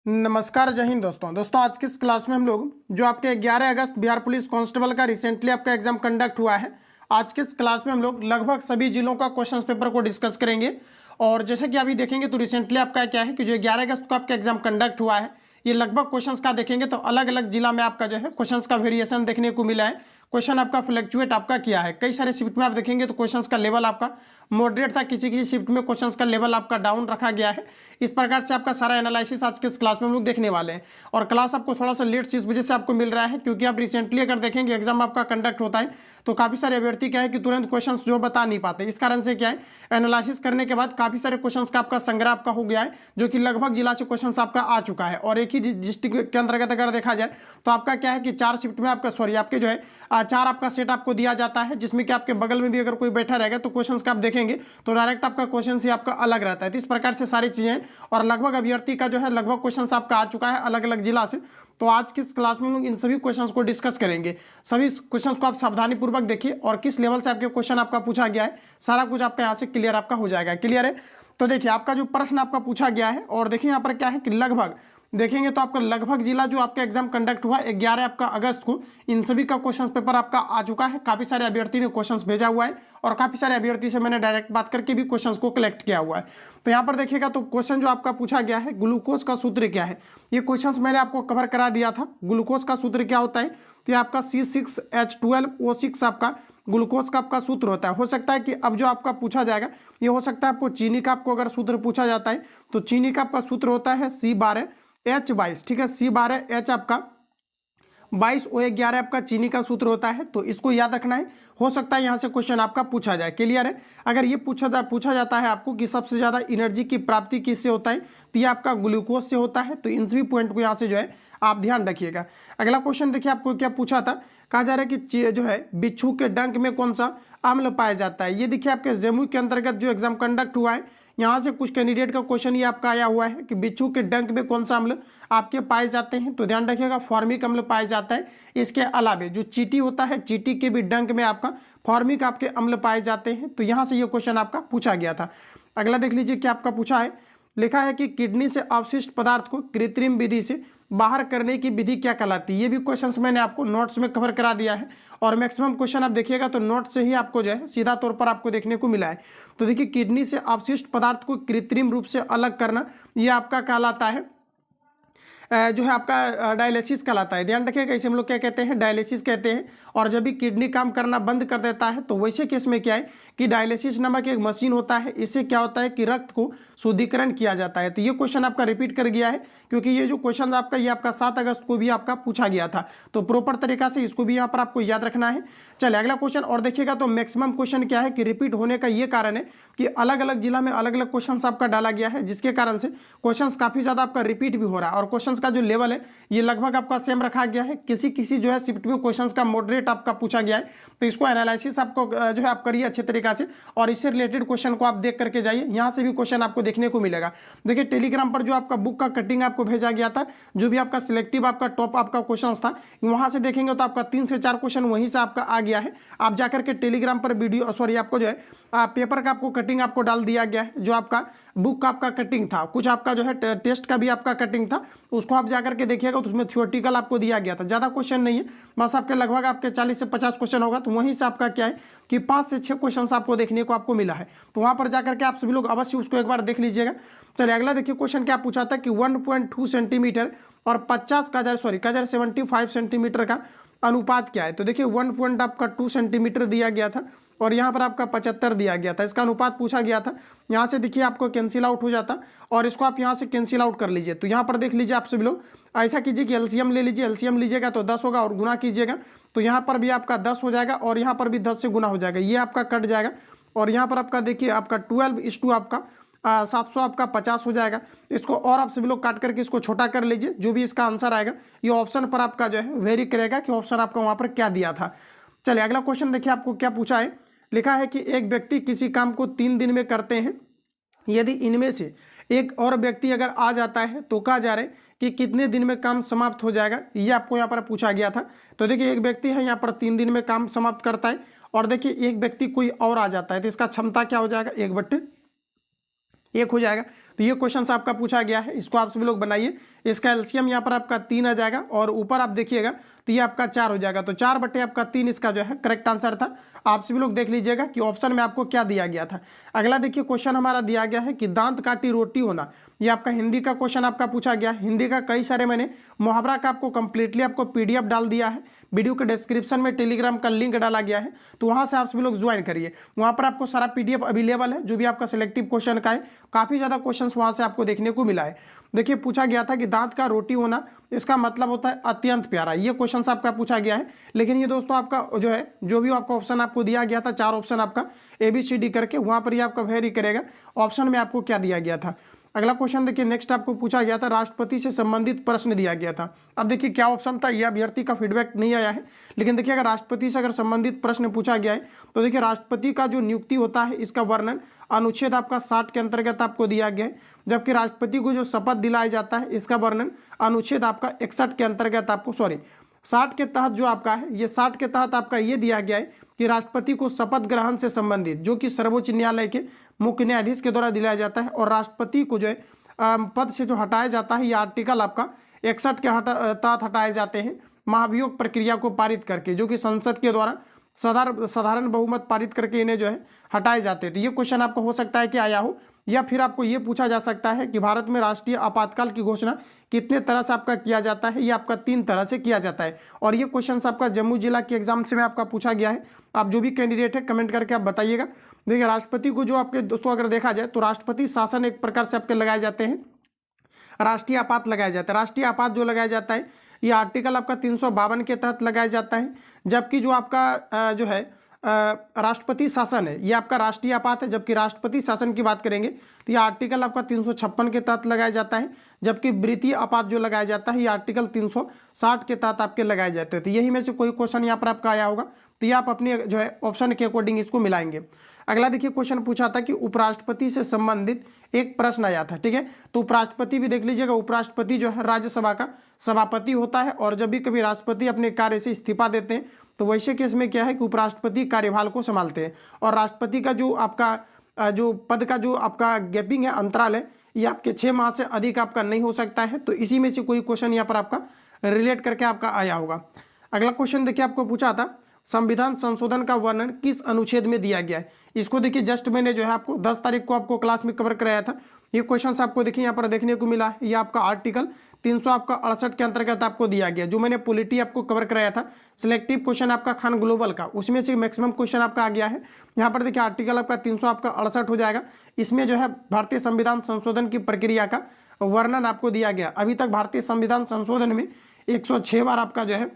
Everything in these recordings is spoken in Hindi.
नमस्कार, जय हिंद दोस्तों आज की इस क्लास में हम लोग जो आपके 11 अगस्त बिहार पुलिस कांस्टेबल का रिसेंटली आपका एग्जाम कंडक्ट हुआ है। आज के इस क्लास में हम लोग लगभग सभी जिलों का क्वेश्चन पेपर को डिस्कस करेंगे। और जैसे कि अभी देखेंगे तो रिसेंटली आपका क्या है कि जो 11 अगस्त को आपका एग्जाम कंडक्ट हुआ है, ये लगभग क्वेश्चंस का देखेंगे तो अलग अलग जिला में आपका जो है क्वेश्चंस का वेरिएशन देखने को मिला है। क्वेश्चन आपका फ्लक्चुएट आपका किया है। कई सारे शिफ्ट में आप देखेंगे तो क्वेश्चंस का लेवल आपका मॉडरेट था, किसी किसी शिफ्ट में क्वेश्चंस का लेवल आपका डाउन रखा गया है। इस प्रकार से आपका सारा एनालिसिस आज के इस क्लास में हम लोग देखने वाले हैं। और क्लास आपको थोड़ा सा लेट इस वजह से आपको मिल रहा है क्योंकि आप रिसेंटली अगर देखेंगे एग्जाम आपका कंडक्ट होता है तो काफी सारे अभ्यर्थी क्या है कि तुरंत क्वेश्चंस जो बता नहीं पाते। इस कारण से क्या है, एनालिसिस करने के बाद काफी सारे क्वेश्चंस का आपका संग्रह आपका हो गया है, जो कि लगभग जिला से क्वेश्चंस आपका आ चुका है। और एक ही डिस्ट्रिक्ट के अंतर्गत अगर देखा जाए तो आपका क्या है कि 4 शिफ्ट में आपका आपके जो है 4 आपका सेट आपको दिया जाता है, जिसमें कि आपके बगल में भी अगर कोई बैठा रहेगा तो क्वेश्चंस का आप देखेंगे तो डायरेक्ट आपका क्वेश्चन ही आपका अलग रहता है। तो इस प्रकार से सारी चीजें और लगभग अभ्यर्थी का जो है लगभग क्वेश्चंस आपका आ चुका है अलग अलग जिला से। तो आज की इस क्लास में हम लोग इन सभी क्वेश्चंस को डिस्कस करेंगे। सभी क्वेश्चंस को आप सावधानी पूर्वक देखिए और किस लेवल से आपके क्वेश्चन आपका पूछा गया है सारा कुछ आपका यहाँ से क्लियर आपका हो जाएगा। क्लियर है? तो देखिए आपका जो प्रश्न आपका पूछा गया है और देखिए यहाँ पर क्या है कि लगभग देखेंगे तो आपका लगभग जिला जो आपका एग्जाम कंडक्ट हुआ 11 आपका अगस्त को, इन सभी का क्वेश्चन पेपर आपका आ चुका है। काफी सारे अभ्यर्थी ने क्वेश्चंस भेजा हुआ है और काफी सारे अभ्यर्थी से मैंने डायरेक्ट बात करके भी क्वेश्चंस को कलेक्ट किया हुआ है। तो यहाँ पर देखिएगा तो क्वेश्चन जो आपका पूछा गया है, ग्लूकोज का सूत्र क्या है, ये क्वेश्चंस मैंने आपको कवर करा दिया था। ग्लूकोज का सूत्र क्या होता है, तो आपका C6H12O6 आपका ग्लूकोज का आपका सूत्र होता है। हो सकता है कि अब जो आपका पूछा जाएगा ये हो सकता है आपको चीनी का आपको अगर सूत्र पूछा जाता है तो चीनी का आपका सूत्र होता है C12H22, ठीक है। C12H आपका 22O11 आपका चीनी का सूत्र होता है, तो इसको याद रखना है। हो सकता है यहाँ से क्वेश्चन आपका पूछा जाए। क्लियर है? अगर ये पूछा जाता है आपको कि सबसे ज्यादा एनर्जी की प्राप्ति किससे होता है, तो ये आपका ग्लूकोज से होता है। तो इन सभी पॉइंट को यहाँ से जो है आप ध्यान रखिएगा। अगला क्वेश्चन देखिए आपको क्या पूछा था, कहा जा रहा है कि जो है बिच्छू के डंक में कौन सा अम्ल पाया जाता है। ये देखिए आपके जमुई के अंतर्गत जो एग्जाम कंडक्ट हुआ है, यहाँ से कुछ कैंडिडेट का क्वेश्चन ये आपका आया हुआ है कि बिच्छू के डंक में कौन सा अम्ल आपके पाए जाते हैं। तो ध्यान रखिएगा फॉर्मिक अम्ल पाया जाता है। इसके अलावे जो चींटी होता है, चींटी के भी डंक में आपका फॉर्मिक आपके अम्ल पाए जाते हैं। तो यहाँ से ये क्वेश्चन आपका पूछा गया था। अगला देख लीजिए क्या आपका पूछा है, लिखा है कि किडनी से अवशिष्ट पदार्थ को कृत्रिम विधि से बाहर करने की विधि क्या कहलाती है। ये भी क्वेश्चंस मैंने आपको नोट्स में कवर करा दिया है और मैक्सिमम क्वेश्चन आप देखिएगा तो नोट से ही आपको जो है सीधा तौर पर आपको देखने को मिला है। तो देखिए किडनी से अवशिष्ट पदार्थ को कृत्रिम रूप से अलग करना ये आपका कहलाता है जो है आपका डायलिसिस कहलाता है। ध्यान रखिएगा इसे हम लोग क्या कहते हैं, डायलिसिस कहते हैं। और जब भी किडनी काम करना बंद कर देता है तो वैसे केस में क्या है कि डायलिसिस नामक एक मशीन होता है, इससे क्या होता है कि रक्त को शुद्धिकरण किया जाता है। तो ये क्वेश्चन आपका रिपीट कर गया है क्योंकि ये जो क्वेश्चन आपका ये आपका 7 अगस्त को भी आपका पूछा गया था। तो प्रॉपर तरीका से इसको भी यहाँ पर आपको याद रखना है। चलिए अगला क्वेश्चन और देखिएगा तो मैक्सिमम क्वेश्चन क्या है कि रिपीट होने का ये कारण है कि अलग अलग जिला में अलग अलग क्वेश्चन आपका डाला गया है, जिसके कारण से क्वेश्चन काफी ज्यादा आपका रिपीट भी हो रहा है। और क्वेश्चन का जो लेवल है ये लगभग आपका सेम रखा गया है। किसी किसी जो है शिफ्ट में क्वेश्चंस का मॉडरेट आपका पूछा गया है, तो इसको एनालिसिस आपको जो है आप करिए अच्छे तरीका से और इससे रिलेटेड क्वेश्चन को आप देख करके जाइए। यहाँ से भी क्वेश्चन आपको देखने को मिलेगा। देखिए टेलीग्राम पर जो आपका बुक का कटिंग आपको भेजा गया था, जो भी आपका सिलेक्टिव आपका टॉप आपका क्वेश्चन था, वहां से देखेंगे तो आपका 3 से 4 क्वेश्चन वहीं से आपका आ गया है। आप जाकर के टेलीग्राम पर वीडियो आपको जो है पेपर का आपको कटिंग आपको डाल दिया गया है। जो आपका बुक का आपका कटिंग था, कुछ आपका जो है टेस्ट का भी आपका कटिंग था, उसको आप जाकर के देखिएगा तो उसमें थ्योरेटिकल आपको दिया गया था। ज्यादा क्वेश्चन नहीं है, बस आपके लगभग आपके 40 से 50 क्वेश्चन होगा। तो वहीं से आपका क्या है कि 5 से 6 क्वेश्चन आपको देखने को आपको मिला है। तो वहां पर जाकर के आप सभी लोग अवश्य उसको एक बार देख लीजिएगा। चलिए अगला देखिए क्वेश्चन क्या पूछा था कि 1.2 सेंटीमीटर और 75 सेंटीमीटर का अनुपात क्या है। तो देखिए 1.2 सेंटीमीटर दिया गया था और यहाँ पर आपका 75 दिया गया था, इसका अनुपात पूछा गया था। यहाँ से देखिए आपको कैंसिल आउट हो जाता और इसको आप यहाँ से कैंसिल आउट कर लीजिए। तो यहाँ पर देख लीजिए आप सभी लोग ऐसा कीजिए कि एलसीएम ले लीजिए, एलसीएम लीजिएगा तो 10 होगा और गुना कीजिएगा तो यहाँ पर भी आपका 10 हो जाएगा और यहाँ पर भी 10 से गुना हो जाएगा, ये आपका कट जाएगा। और यहाँ पर आपका देखिए आपका 12:2 आपका 700 आपका 50 हो जाएगा। इसको और आप सभी लोग काट करके इसको छोटा कर लीजिए, जो भी इसका आंसर आएगा ये ऑप्शन पर आपका जो है वेरी करेगा कि ऑप्शन आपका वहां पर क्या दिया था। चलिए अगला क्वेश्चन देखिए आपको क्या पूछा है, लिखा है कि एक व्यक्ति किसी काम को 3 दिन में करते हैं, यदि इनमें से एक और व्यक्ति अगर आ जाता है तो कहा जा रहा है कि कितने दिन में काम समाप्त हो जाएगा, ये आपको यहाँ पर पूछा गया था। तो देखिए एक व्यक्ति है यहाँ पर 3 दिन में काम समाप्त करता है और देखिए एक व्यक्ति कोई और आ जाता है, तो इसका क्षमता क्या हो जाएगा 1/1 हो जाएगा। तो ये क्वेश्चन आपका पूछा गया है, इसको आप सभी लोग बनाइए। इसका एलसीएम यहाँ पर आपका 3 आ जाएगा और ऊपर आप देखिएगा तो ये आपका 4 हो जाएगा, तो 4 बटे आपका 3 इसका जो है करेक्ट आंसर था। आप सभी लोग देख लीजिएगा कि ऑप्शन में आपको क्या दिया गया था। अगला देखिए क्वेश्चन हमारा दिया गया है कि दांत काटी रोटी होना, ये आपका हिंदी का क्वेश्चन आपका पूछा गया है। हिंदी का कई सारे मैंने मुहावरा का आपको कंप्लीटली आपको पीडीएफ डाल दिया है, वीडियो के डिस्क्रिप्शन में टेलीग्राम का लिंक डाला गया है, तो वहां से आप सभी लोग ज्वाइन करिए। वहां पर आपको सारा पीडीएफ अवेलेबल है जो भी आपका सिलेक्टिव क्वेश्चन का है, काफी ज्यादा क्वेश्चंस वहां से आपको देखने को मिला है। देखिए पूछा गया था कि दांत का रोटी होना, इसका मतलब होता है अत्यंत प्यारा, ये क्वेश्चन आपका पूछा गया है। लेकिन ये दोस्तों आपका जो है जो भी आपका ऑप्शन आपको दिया गया था, 4 ऑप्शन आपका ABCD करके, वहां पर ये आपका वेरी करेगा ऑप्शन में आपको क्या दिया गया था। अगला क्वेश्चन देखिए नेक्स्ट आपको पूछा गया था राष्ट्रपति से संबंधित प्रश्न दिया गया था। अब देखिए क्या ऑप्शन था, यह अभ्यर्थी का फीडबैक नहीं आया है, लेकिन देखिए अगर राष्ट्रपति से अगर संबंधित प्रश्न पूछा गया है तो देखिए राष्ट्रपति का जो नियुक्ति होता है इसका वर्णन अनुच्छेद आपका 60 के अंतर्गत आपको दिया गया है, जबकि राष्ट्रपति को जो शपथ दिलाया जाता है इसका वर्णन अनुच्छेद आपका 61 के अंतर्गत आपको 60 के तहत जो आपका है, ये 60 के तहत आपका ये दिया गया है कि राष्ट्रपति को शपथ ग्रहण से संबंधित जो कि सर्वोच्च न्यायालय के मुख्य न्यायाधीश के द्वारा दिलाया जाता है, और राष्ट्रपति को जो है पद से जो हटाया जाता है, ये आर्टिकल आपका 61 के तहत हटाए जाते हैं महाभियोग प्रक्रिया को पारित करके, जो कि संसद के द्वारा साधारण बहुमत पारित करके इन्हें जो है हटाए जाते हैं। तो ये क्वेश्चन आपको हो सकता है कि आया हो, या फिर आपको ये पूछा जा सकता है कि भारत में राष्ट्रीय आपातकाल की घोषणा कितने तरह से आपका किया जाता है, ये आपका 3 तरह से किया जाता है। और ये क्वेश्चन आपका जम्मू जिला के एग्जाम से में आपका पूछा गया है। आप जो भी कैंडिडेट है कमेंट करके आप बताइएगा। देखिए राष्ट्रपति को जो आपके दोस्तों अगर देखा जाए तो राष्ट्रपति शासन एक प्रकार से आपके लगाए जाते हैं, राष्ट्रीय आपात लगाया जाता है। राष्ट्रीय आपात जो लगाया जाता है ये आर्टिकल आपका 352 के तहत लगाया जाता है, जबकि जो आपका जो है राष्ट्रपति शासन है ये आपका राष्ट्रीय आपात है। जबकि राष्ट्रपति शासन की बात करेंगे तो ये आर्टिकल आपका 356 के तहत लगाया जाता है, जबकि वृत्तीय आपात जो लगाया जाता है ये आर्टिकल 360 के तहत आपके लगाए जाते हैं। तो यही में से कोई क्वेश्चन यहाँ पर आपका आया होगा, तो ये आप अपने जो है ऑप्शन के अकॉर्डिंग इसको मिलाएंगे। अगला देखिए क्वेश्चन पूछा था कि उपराष्ट्रपति से संबंधित एक प्रश्न आया था, ठीक है। तो उपराष्ट्रपति भी देख लीजिएगा, उपराष्ट्रपति जो है राज्यसभा का सभापति होता है, और जब भी कभी राष्ट्रपति अपने कार्य से इस्तीफा देते हैं तो वैसे केस में क्या है कि उपराष्ट्रपति कार्यभार को संभालते हैं, और राष्ट्रपति का जो आपका जो पद का जो आपका गैपिंग है, अंतराल है, ये आपके 6 माह से अधिक आपका नहीं हो सकता है। तो इसी में से कोई क्वेश्चन यहाँ पर आपका रिलेट करके आपका आया होगा। अगला क्वेश्चन देखिए आपको पूछा था संविधान संशोधन का वर्णन किस अनुच्छेद में दिया गया है। इसको देखिए जस्ट मैंने जो है आपको 10 तारीख को आपको क्लास में कवर कराया था। ये क्वेश्चन आपको देखिए यहाँ पर देखने को मिला है, ये आपका आर्टिकल 368 के अंतर्गत आपको दिया गया। जो मैंने पॉलिटी आपको कवर कराया था सिलेक्टिव क्वेश्चन आपका खान ग्लोबल का, उसमें से मैक्सिमम क्वेश्चन आपका आ गया है। यहाँ पर देखिए आर्टिकल आपका 368 हो जाएगा। इसमें जो है भारतीय संविधान संशोधन की प्रक्रिया का वर्णन आपको दिया गया। अभी तक भारतीय संविधान संशोधन में 106 बार आपका जो है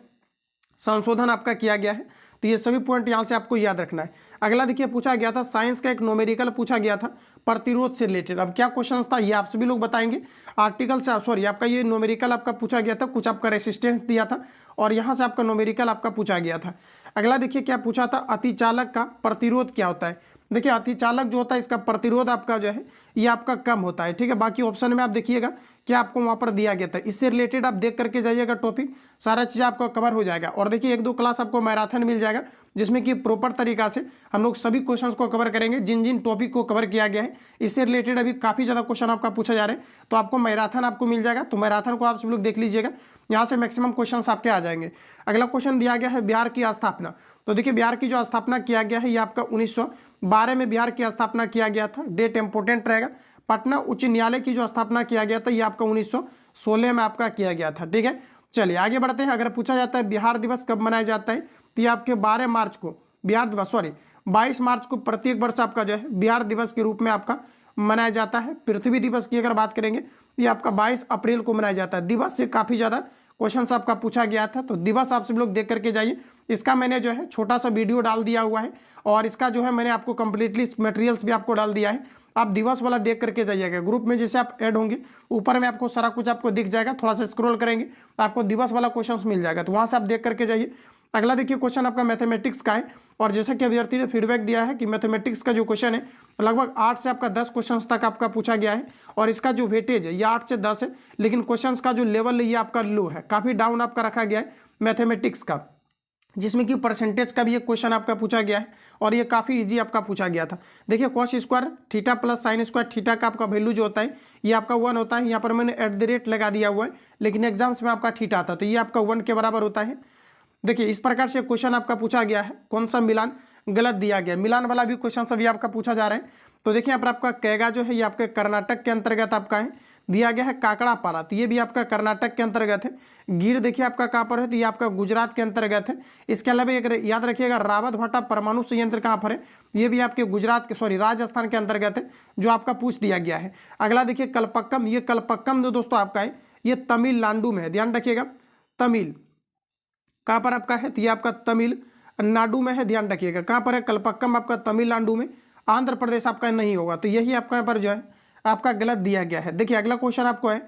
संशोधन आपका किया गया है। तो ये सभी पॉइंट यहाँ से आपको याद रखना है। अगला देखिए पूछा गया था साइंस का एक न्यूमेरिकल पूछा गया था प्रतिरोध से रिलेटेड। अब क्या क्वेश्चन था ये आप सभी लोग बताएंगे। आर्टिकल से सॉरी आपका ये न्यूमेरिकल आपका पूछा गया था, कुछ आपका रेसिस्टेंस दिया था और यहाँ से आपका न्यूमेरिकल आपका पूछा गया था। अगला देखिए क्या पूछा था अतिचालक का प्रतिरोध क्या होता है। देखिए अतिचालक जो होता है इसका प्रतिरोध आपका जो है ये आपका कम होता है, ठीक है। बाकी ऑप्शन में आप देखिएगा क्या आपको वहां पर दिया गया था, इससे रिलेटेड आप देख करके जाइएगा, टॉपिक सारा चीज आपको कवर हो जाएगा। और देखिए 1-2 क्लास आपको मैराथन मिल जाएगा जिसमें कि प्रॉपर तरीका से हम लोग सभी क्वेश्चंस को कवर करेंगे, जिन जिन टॉपिक को कवर किया गया है इससे रिलेटेड अभी काफी ज्यादा क्वेश्चन आपका पूछा जा रहा है। तो आपको मैराथन आपको मिल जाएगा, तो मैराथन को आप सब लोग देख लीजिएगा, यहाँ से मैक्सिमम क्वेश्चन आपके आ जाएंगे। अगला क्वेश्चन दिया गया है बिहार की स्थापना। तो देखिए बिहार की जो स्थापना किया गया है ये आपका 1912 में बिहार की स्थापना किया गया था, डेट इंपोर्टेंट रहेगा। पटना उच्च न्यायालय की जो स्थापना किया गया था ये आपका 1916 में आपका किया गया था, ठीक है। चलिए आगे बढ़ते हैं। अगर पूछा जाता है बिहार दिवस कब मनाया जाता है तो ये आपके 12 मार्च को बिहार दिवस 22 मार्च को प्रत्येक वर्ष आपका जो है बिहार दिवस के रूप में आपका मनाया जाता है। पृथ्वी दिवस की अगर बात करेंगे ये आपका 22 अप्रैल को मनाया जाता है। दिवस से काफी ज्यादा क्वेश्चन आपका पूछा गया था, तो दिवस आप सब लोग देख करके जाइए। इसका मैंने जो है छोटा सा वीडियो डाल दिया हुआ है और इसका जो है मैंने आपको कंप्लीटली मटेरियल्स भी आपको डाल दिया है। आप दिवस वाला देख करके जाइएगा, ग्रुप में जैसे आप ऐड होंगे ऊपर में आपको सारा कुछ आपको दिख जाएगा, थोड़ा सा स्क्रॉल करेंगे तो आपको दिवस वाला क्वेश्चन मिल जाएगा, तो वहां से आप देख करके जाइए। अगला देखिए क्वेश्चन आपका मैथमेटिक्स का है, और जैसा कि अभ्यर्थी ने फीडबैक दिया है कि मैथमेटिक्स का जो क्वेश्चन है लगभग 8 से आपका 10 क्वेश्चन तक आपका पूछा गया है, और इसका जो वेटेज है ये 8 से 10 है, लेकिन क्वेश्चन का जो लेवल है ये आपका लो है, काफी डाउन आपका रखा गया है मैथमेटिक्स का, जिसमें कि परसेंटेज का भी एक क्वेश्चन आपका पूछा गया है और ये काफी इजी आपका पूछा गया था। देखिए cos square theta plus sine square theta का आपका वैल्यू जो होता है ये आपका 1 होता है। यहाँ पर मैंने @ लगा दिया हुआ है, लेकिन एग्जाम्स में आपका थीटा आता है, तो ये आपका 1 के बराबर होता है। देखिए इस प्रकार से क्वेश्चन आपका पूछा गया है। कौन सा मिलान गलत दिया गया, मिलान वाला भी क्वेश्चन सभी आपका पूछा जा रहा है। तो देखिए यहाँ पर आपका कैगा जो है ये आपके कर्नाटक के अंतर्गत आपका है, दिया गया है काकड़ा पारा, तो ये भी आपका कर्नाटक के अंतर्गत है। गिर देखिए आपका कहाँ पर है, तो ये आपका गुजरात के अंतर्गत है। इसके अलावा एक याद रखिएगा रावत भाटा परमाणु संयंत्र कहाँ पर है, ये भी आपके गुजरात के राजस्थान के अंतर्गत है, जो आपका पूछ दिया गया है। अगला देखिए कलपक्कम, ये कलपक्कम जो दोस्तों आपका है ये तमिलनाडु में है, ध्यान रखिएगा। तमिल कहाँ पर आपका है, तो ये आपका तमिलनाडु में है, ध्यान रखिएगा। कहाँ पर है कलपक्कम, आपका तमिलनाडु में। आंध्र प्रदेश आपका नहीं होगा, तो यही आपका यहाँ पर जो है आपका गलत दिया गया है। देखिए अगला क्वेश्चन आपको है,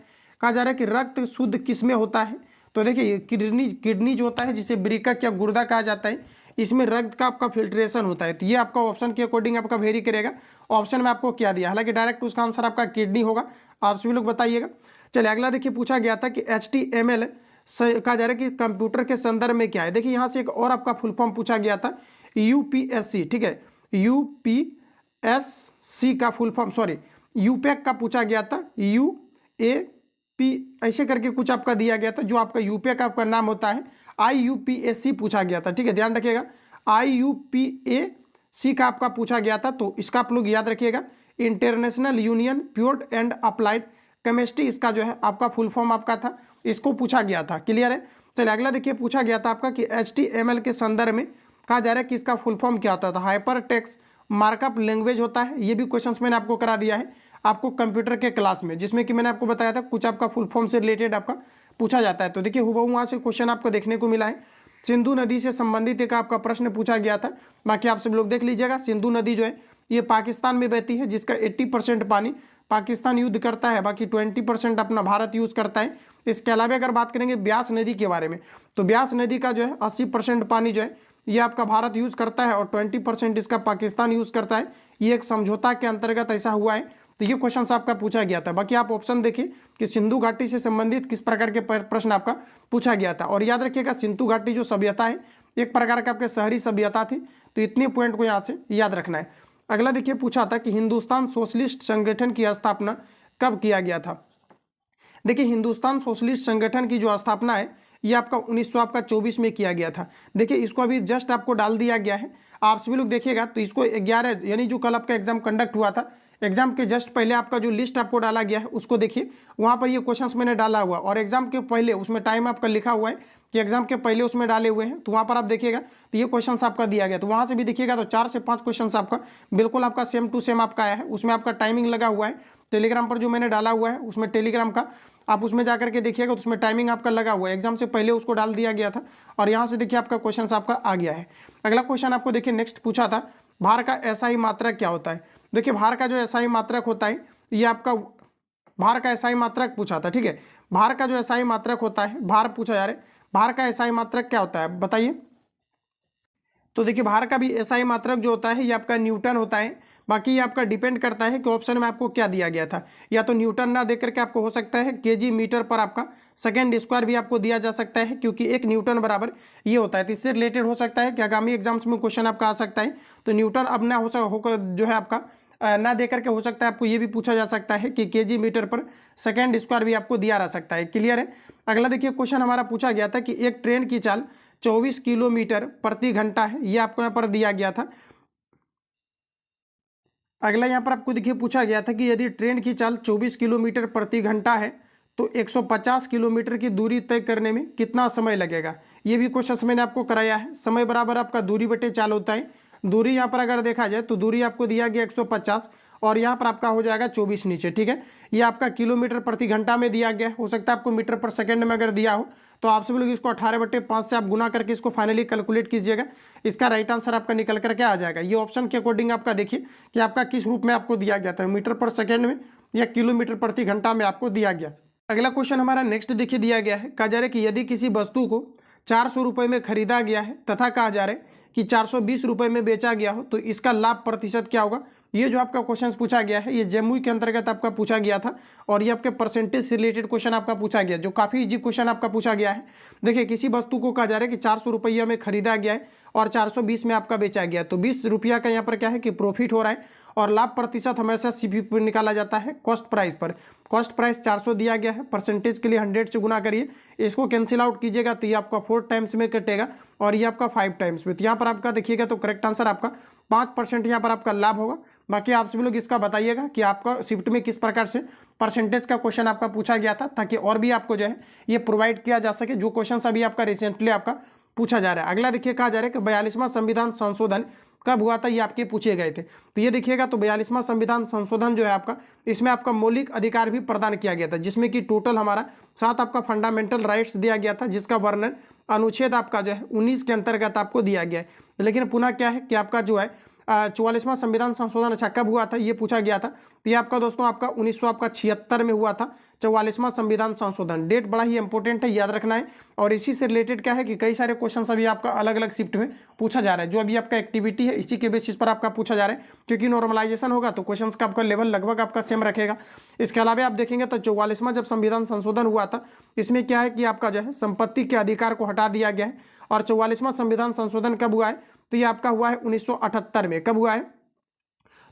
कहा जा रहा है कि रक्त शुद्ध किसमें होता है, तो देखिए किडनी जो होता है जिसे वृक्क या गुर्दा कहा जाता है, इसमें रक्त का आपका फिल्ट्रेशन होता है। तो ये आपका ऑप्शन के अकॉर्डिंग आपका वेरी करेगा। ऑप्शन में आपको क्या दिया, हालांकि डायरेक्ट उसका आंसर आपका किडनी होगा, आप सभी लोग बताइएगा। चलिए अगला देखिए पूछा गया था कि HTML कहा जा रहा है कि कंप्यूटर के संदर्भ में क्या है। देखिए यहाँ से एक और आपका फुल फॉर्म पूछा गया था, UPSC, ठीक है, UPSC का फुल फॉर्म यूपैक का पूछा गया था, UAP ऐसे करके कुछ आपका दिया गया था, जो आपका यूपैक आपका नाम होता है। IUPAC पूछा गया था, ठीक है, ध्यान रखिएगा। IUPAC का आपका पूछा गया था, तो इसका आप लोग याद रखिएगा, international union pure and applied chemistry, इसका जो है आपका फुल फॉर्म आपका था, इसको पूछा गया था। क्लियर है। चलिए अगला देखिए पूछा गया था आपका कि HTML के संदर्भ में कहा जा रहा है कि इसका फुल फॉर्म क्या होता था। हाइपर टेक्स्ट मार्कअप लैंग्वेज होता है। ये भी क्वेश्चंस मैंने आपको करा दिया है आपको कंप्यूटर के क्लास में, जिसमें कि मैंने आपको बताया था कुछ आपका फुल फॉर्म से रिलेटेड आपका पूछा जाता है। तो देखिए हुबहू वहाँ से क्वेश्चन आपको देखने को मिला है। सिंधु नदी से संबंधित एक आपका प्रश्न पूछा गया था, बाकी आप सब लोग देख लीजिएगा। सिंधु नदी जो है ये पाकिस्तान में बहती है, जिसका 80% पानी पाकिस्तान यूज करता है, बाकी 20% अपना भारत यूज करता है। इसके अलावा अगर बात करेंगे ब्यास नदी के बारे में, तो ब्यास नदी का जो है 80% पानी जो है ये आपका भारत यूज करता है और 20% इसका पाकिस्तान यूज करता है। ये एक समझौता के अंतर्गत ऐसा हुआ है। तो ये क्वेश्चन आपका पूछा गया था। बाकी आप ऑप्शन देखिए कि सिंधु घाटी से संबंधित किस प्रकार के प्रश्न आपका पूछा गया था। और याद रखिएगा सिंधु घाटी जो सभ्यता है एक प्रकार का आपके शहरी सभ्यता थी, तो इतने पॉइंट को यहाँ से याद रखना है। अगला देखिए पूछा था कि हिंदुस्तान सोशलिस्ट संगठन की स्थापना कब किया गया था। देखिए हिंदुस्तान सोशलिस्ट संगठन की जो स्थापना है ये आपका 1924 में किया गया था। देखिए इसको अभी जस्ट आपको डाल दिया गया है, आप सभी लोग देखिएगा। तो इसको 11 यानी जो कल आपका एग्जाम कंडक्ट हुआ था, एग्जाम के जस्ट पहले आपका जो लिस्ट आपको डाला गया है उसको देखिए, वहाँ पर ये क्वेश्चंस मैंने डाला हुआ और एग्जाम के पहले उसमें टाइम आपका लिखा हुआ है कि एग्जाम के पहले उसमें डाले हुए हैं। तो वहाँ पर आप देखिएगा तो ये क्वेश्चंस आपका दिया गया, तो वहाँ से भी देखिएगा तो 4 से 5 क्वेश्चंस आपका बिल्कुल आपका सेम टू सेम आपका आया है। उसमें आपका टाइमिंग लगा हुआ है, टेलीग्राम पर जो मैंने डाला हुआ है उसमें टेलीग्राम का आप उसमें जाकर के देखिएगा तो उसमें टाइमिंग आपका लगा हुआ है, एग्जाम से पहले उसको डाल दिया गया था और यहाँ से देखिए आपका क्वेश्चन आपका आ गया है। अगला क्वेश्चन आपको देखिए नेक्स्ट पूछा था, भार का एसआई मात्रक क्या होता है। देखिए भार का जो एसआई मात्रक होता है ये आपका भार का एसआई मात्रक पूछा था, ठीक है। भार का जो एसआई मात्रक होता है, भार पूछा जा रहा है, भार का एसआई मात्रक क्या होता है बताइए। तो देखिए भार का भी एसआई मात्रक जो होता है ये आपका न्यूटन होता है। बाकी ये आपका डिपेंड करता है कि ऑप्शन में आपको क्या दिया गया था, या तो न्यूटन ना देकर के आपको हो सकता है केजी मीटर पर आपका सेकेंड स्क्वायर भी आपको दिया जा सकता है, क्योंकि 1 न्यूटन बराबर ये होता है। तो इससे रिलेटेड हो सकता है कि आगामी एग्जाम्स में क्वेश्चन आपका आ सकता है। तो न्यूटन अब ना होकर जो है आपका ना देकर के हो सकता है आपको ये भी पूछा जा सकता है कि केजी मीटर पर सेकेंड स्क्वायर भी आपको दिया रह सकता है। क्लियर है। अगला देखिए क्वेश्चन हमारा पूछा गया था कि एक ट्रेन की चाल 24 किलोमीटर प्रति घंटा है, ये आपको यहाँ पर दिया गया था। अगला यहाँ पर आपको देखिए पूछा गया था कि यदि ट्रेन की चाल 24 किलोमीटर प्रति घंटा है तो 150 किलोमीटर की दूरी तय करने में कितना समय लगेगा। ये भी क्वेश्चन मैंने आपको कराया है। समय बराबर आपका दूरी बटे चाल होता है। दूरी यहाँ पर अगर देखा जाए तो दूरी आपको दिया गया 150 और यहाँ पर आपका हो जाएगा 24 नीचे, ठीक है। ये आपका किलोमीटर प्रति घंटा में दिया गया, हो सकता है आपको मीटर पर सेकंड में अगर दिया हो तो आप सभी लोग इसको 18/5 से आप गुना करके इसको फाइनली कैलकुलेट कीजिएगा। इसका राइट आंसर आपका निकल करके आ जाएगा। ये ऑप्शन के अकॉर्डिंग आपका देखिए कि आपका किस रूप में आपको दिया गया था, मीटर पर सेकेंड में या किलोमीटर प्रति घंटा में आपको दिया गया। अगला क्वेश्चन हमारा नेक्स्ट देखिए दिया गया है, कहा जा रहा है कि यदि किसी वस्तु को 400 रुपये में खरीदा गया है तथा कहा जा रहा है कि 420 रुपये में बेचा गया हो तो इसका लाभ प्रतिशत क्या होगा। ये जो आपका क्वेश्चन पूछा गया है ये जमुई के अंतर्गत आपका पूछा गया था और ये आपके परसेंटेज से रिलेटेड क्वेश्चन आपका पूछा गया, जो काफ़ी इजी क्वेश्चन आपका पूछा गया है। देखिए किसी वस्तु को कहा जा रहा है कि 400 रुपये में खरीदा गया है और 420 में आपका बेचा गया, तो 20 रुपया का यहाँ पर क्या है कि प्रॉफिट हो रहा है और लाभ प्रतिशत हमेशा सीपीपी पर निकाला जाता है कॉस्ट प्राइस पर। कॉस्ट प्राइस 400 दिया गया है, परसेंटेज के लिए 100 से गुना करिए, इसको कैंसिल आउट कीजिएगा तो ये आपका 4 टाइम्स में कटेगा और ये आपका 5 टाइम्स में। तो यहाँ पर आपका देखिएगा तो करेक्ट आंसर आपका 5% यहाँ पर आपका लाभ होगा। बाकी आप सभी लोग इसका बताइएगा कि आपका शिफ्ट में किस प्रकार से परसेंटेज का क्वेश्चन आपका पूछा गया था, ताकि और भी आपको जो है ये प्रोवाइड किया जा सके जो क्वेश्चन अभी आपका रिसेंटली आपका पूछा जा रहा है। अगला देखिए कहा जा रहा है कि 42वां संविधान संशोधन कब हुआ था, ये आपके पूछे गए थे। तो ये देखिएगा तो 42वां संविधान संशोधन जो है आपका, इसमें आपका मौलिक अधिकार भी प्रदान किया गया था, जिसमें कि टोटल हमारा 7 आपका फंडामेंटल राइट्स दिया गया था, जिसका वर्णन अनुच्छेद आपका जो है 19 के अंतर्गत आपको दिया गया है। लेकिन पुनः क्या है कि आपका जो है 44वां संविधान संशोधन अच्छा कब हुआ था ये पूछा गया था। तो ये आपका दोस्तों आपका 1976 में हुआ था 44वां संविधान संशोधन। डेट बड़ा ही इंपॉर्टेंट है, याद रखना है। और इसी से रिलेटेड क्या है कि कई सारे क्वेश्चन अभी आपका अलग अलग शिफ्ट में पूछा जा रहा है। जो अभी आपका एक्टिविटी है इसी के बेसिस पर आपका पूछा जा रहा है, क्योंकि नॉर्मलाइजेशन होगा तो क्वेश्चन का आपका लेवल लगभग आपका सेम रखेगा। इसके अलावा आप देखेंगे तो 44वां जब संविधान संशोधन हुआ था, इसमें क्या है कि आपका जो है संपत्ति के अधिकार को हटा दिया गया है। और 44वां संविधान संशोधन कब हुआ है, तो ये आपका हुआ है 1978 में। कब हुआ है,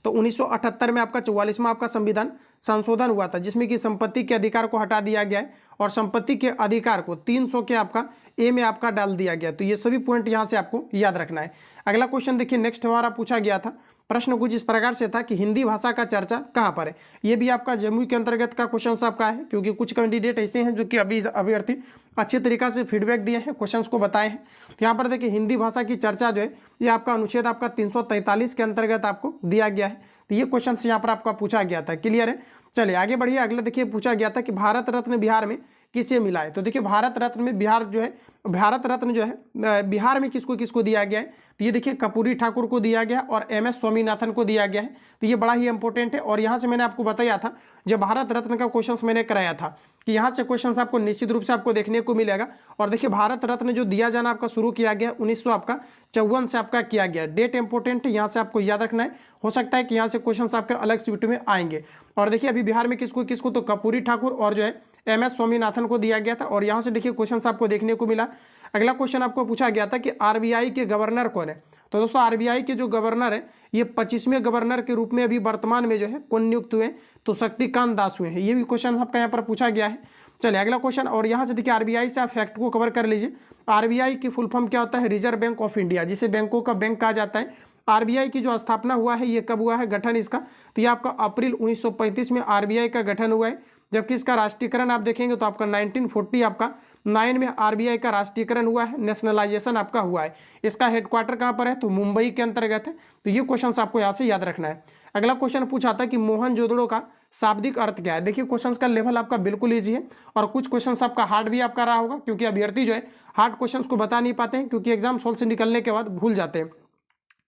तो 1978 में आपका 44वां आपका संविधान संशोधन हुआ था, जिसमें कि संपत्ति के अधिकार को हटा दिया गया है और संपत्ति के अधिकार को 300 के आपका ए में आपका डाल दिया गया। तो ये सभी पॉइंट यहाँ से आपको याद रखना है। अगला क्वेश्चन देखिए नेक्स्ट हमारा पूछा गया था, प्रश्न कुछ इस प्रकार से था कि हिंदी भाषा का चर्चा कहाँ पर है। ये भी आपका जमुई के अंतर्गत का क्वेश्चन आपका है, क्योंकि कुछ कैंडिडेट ऐसे हैं जो कि अभ्यर्थी अच्छे तरीका से फीडबैक दिए हैं, क्वेश्चंस को बताए हैं। तो यहाँ पर देखिए हिंदी भाषा की चर्चा जो है ये आपका अनुच्छेद आपका 343 के अंतर्गत आपको दिया गया है। तो ये क्वेश्चन यहाँ पर आपका पूछा गया था। क्लियर है, चलिए आगे बढ़िए। अगला देखिए पूछा गया था कि भारत रत्न बिहार में किसे मिला है। तो देखिए भारत रत्न में बिहार जो है, भारत रत्न जो है बिहार में किसको किसको दिया गया है, तो ये देखिए कर्पूरी ठाकुर को दिया गया और MS स्वामीनाथन को दिया गया है। तो ये बड़ा ही इंपॉर्टेंट है। और यहाँ से मैंने आपको बताया था जब भारत रत्न का क्वेश्चन मैंने कराया था कि यहाँ से क्वेश्चन आपको निश्चित रूप से आपको देखने को मिलेगा। और देखिए भारत रत्न जो दिया जाना आपका शुरू किया गया 1954 से आपका किया गया। डेट इंपॉर्टेंट है, यहाँ से आपको याद रखना है। हो सकता है कि यहाँ से क्वेश्चन आपके अलग शिफ्ट में आएंगे। और देखिए अभी बिहार में किसको किसको, तो कर्पूरी ठाकुर और जो है MS स्वामीनाथन को दिया गया था। और यहाँ से देखिए क्वेश्चन आपको देखने को मिला। अगला क्वेश्चन आपको पूछा गया था कि RBI के गवर्नर कौन है। तो दोस्तों RBI के जो गवर्नर है ये 25वें गवर्नर के रूप में अभी वर्तमान में जो है कौन नियुक्त हुए, तो शक्तिकांत दास हुए हैं। ये भी क्वेश्चन आपका यहाँ पर पूछा गया है। चलिए अगला क्वेश्चन, और यहाँ से देखिए RBI से आप फैक्ट को कवर कर लीजिए। RBI की फुल फॉर्म क्या होता है, रिजर्व बैंक ऑफ इंडिया, जिसे बैंकों का बैंक कहा जाता है। RBI की जो स्थापना हुआ है ये कब हुआ है, गठन इसका, तो ये आपका अप्रैल 1935 में RBI का गठन हुआ है। जबकि इसका राष्ट्रीयकरण आप देखेंगे तो आपका 1940 आपका 9 में RBI का राष्ट्रीयकरण हुआ है, नेशनलाइजेशन आपका हुआ है। इसका हेडक्वार्टर कहाँ पर है, तो मुंबई के अंतर्गत है। तो ये क्वेश्चन आपको यहाँ से याद रखना है। अगला क्वेश्चन पूछा था कि मोहनजोदड़ो का शाब्दिक अर्थ क्या है। देखिए क्वेश्चंस का लेवल आपका बिल्कुल ईजी है और कुछ क्वेश्चंस आपका हार्ड भी आपका रहा होगा, क्योंकि अभ्यर्थी जो है हार्ड क्वेश्चंस को बता नहीं पाते हैं, क्योंकि एग्जाम हॉल से निकलने के बाद भूल जाते हैं।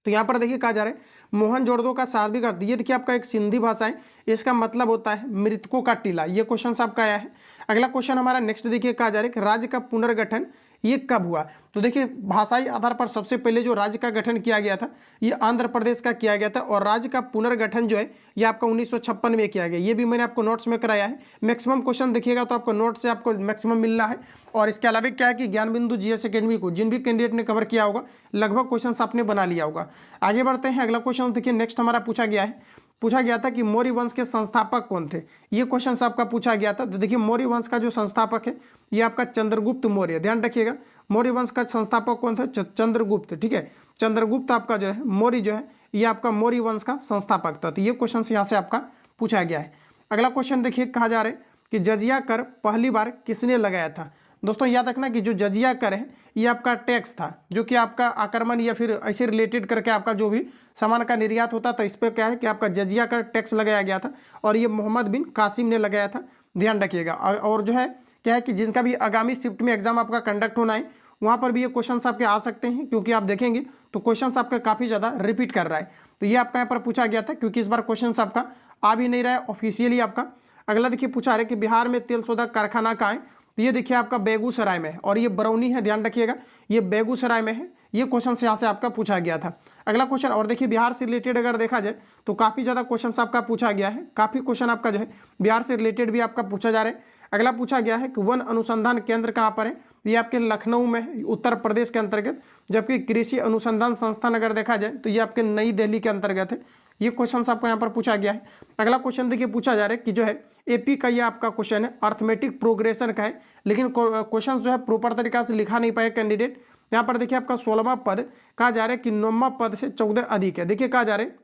तो यहाँ पर देखिए कहा जा रहा है मोहनजोदड़ो का शाब्दिक अर्थ, ये देखिए आपका एक सिंधी भाषा है, इसका मतलब होता है मृतकों का टीला। ये क्वेश्चन आपका आया है। अगला क्वेश्चन हमारा नेक्स्ट देखिए कहा जा रहा है कि राज्य का पुनर्गठन ये कब हुआ। तो देखिए भाषाई आधार पर सबसे पहले जो राज्य का गठन किया गया था ये आंध्र प्रदेश का किया गया था, और राज्य का पुनर्गठन जो है ये आपका 1956 में किया गया। ये भी मैंने आपको नोट्स में कराया है। मैक्सिमम क्वेश्चन देखिएगा तो आपको नोट से आपको मैक्सिमम मिल रहा है। और इसके अलावा क्या है कि ज्ञान बिंदु GS अकेडमी को जिन भी कैंडिडेट ने कवर किया होगा लगभग क्वेश्चन आपने बना लिया होगा। आगे बढ़ते हैं। अगला क्वेश्चन देखिए नेक्स्ट हमारा पूछा गया था कि मौर्य वंश के संस्थापक कौन थे। ये क्वेश्चन आपका पूछा गया था। तो देखिए मौर्य वंश का जो संस्थापक है ये आपका चंद्रगुप्त मौर्य। ध्यान रखिएगा मौर्य वंश का संस्थापक कौन था, चंद्रगुप्त। ठीक है, चंद्रगुप्त आपका जो है मौर्य जो है ये आपका मौर्य वंश का संस्थापक था। तो ये क्वेश्चन यहाँ से आपका पूछा गया है। अगला क्वेश्चन देखिए कहा जा रहा है कि जजिया कर पहली बार किसने लगाया था। दोस्तों याद रखना कि जो जजिया कर है ये आपका टैक्स था, जो कि आपका आक्रमण या फिर ऐसे रिलेटेड करके आपका जो भी सामान का निर्यात होता था इस पर क्या है कि आपका जजिया कर टैक्स लगाया गया था, और ये मोहम्मद बिन कासिम ने लगाया था। ध्यान रखिएगा। और जो है क्या है कि जिनका भी आगामी शिफ्ट में एग्जाम आपका कंडक्ट होना है वहाँ पर भी ये क्वेश्चन आपके आ सकते हैं, क्योंकि आप देखेंगे तो क्वेश्चन आपका काफ़ी ज़्यादा रिपीट कर रहा है। तो ये आपका यहाँ पर पूछा गया था, क्योंकि इस बार क्वेश्चन आपका आ भी नहीं रहा है ऑफिशियली आपका। अगला देखिए पूछा रहा है कि बिहार में तेल शोधक कारखाना कहाँ है। तो ये देखिए आपका बेगूसराय में है, और ये बरौनी है। ध्यान रखिएगा ये बेगूसराय में है। ये क्वेश्चन यहाँ से आपका पूछा गया था। अगला क्वेश्चन, और देखिए बिहार से रिलेटेड अगर देखा जाए तो काफ़ी ज़्यादा क्वेश्चन आपका पूछा गया है। काफ़ी क्वेश्चन आपका जो है बिहार से रिलेटेड भी आपका पूछा जा रहा है। अगला पूछा गया है कि वन अनुसंधान केंद्र कहाँ पर है। ये आपके लखनऊ में है, उत्तर प्रदेश के अंतर्गत। जबकि कृषि अनुसंधान संस्थान अगर देखा जाए तो ये आपके नई दिल्ली के अंतर्गत है। ये क्वेश्चन आपको यहाँ पर पूछा गया है। अगला क्वेश्चन देखिए पूछा जा रहा है कि जो है एपी का ये आपका क्वेश्चन है, अर्थमेटिक प्रोग्रेशन का है, लेकिन क्वेश्चन जो है प्रॉपर तरीका से लिखा नहीं पाए कैंडिडेट। यहाँ पर देखिए आपका 16वां पद कहा जा रहा है कि 9वां पद से 14 अधिक है। देखिए कहा जा रहा है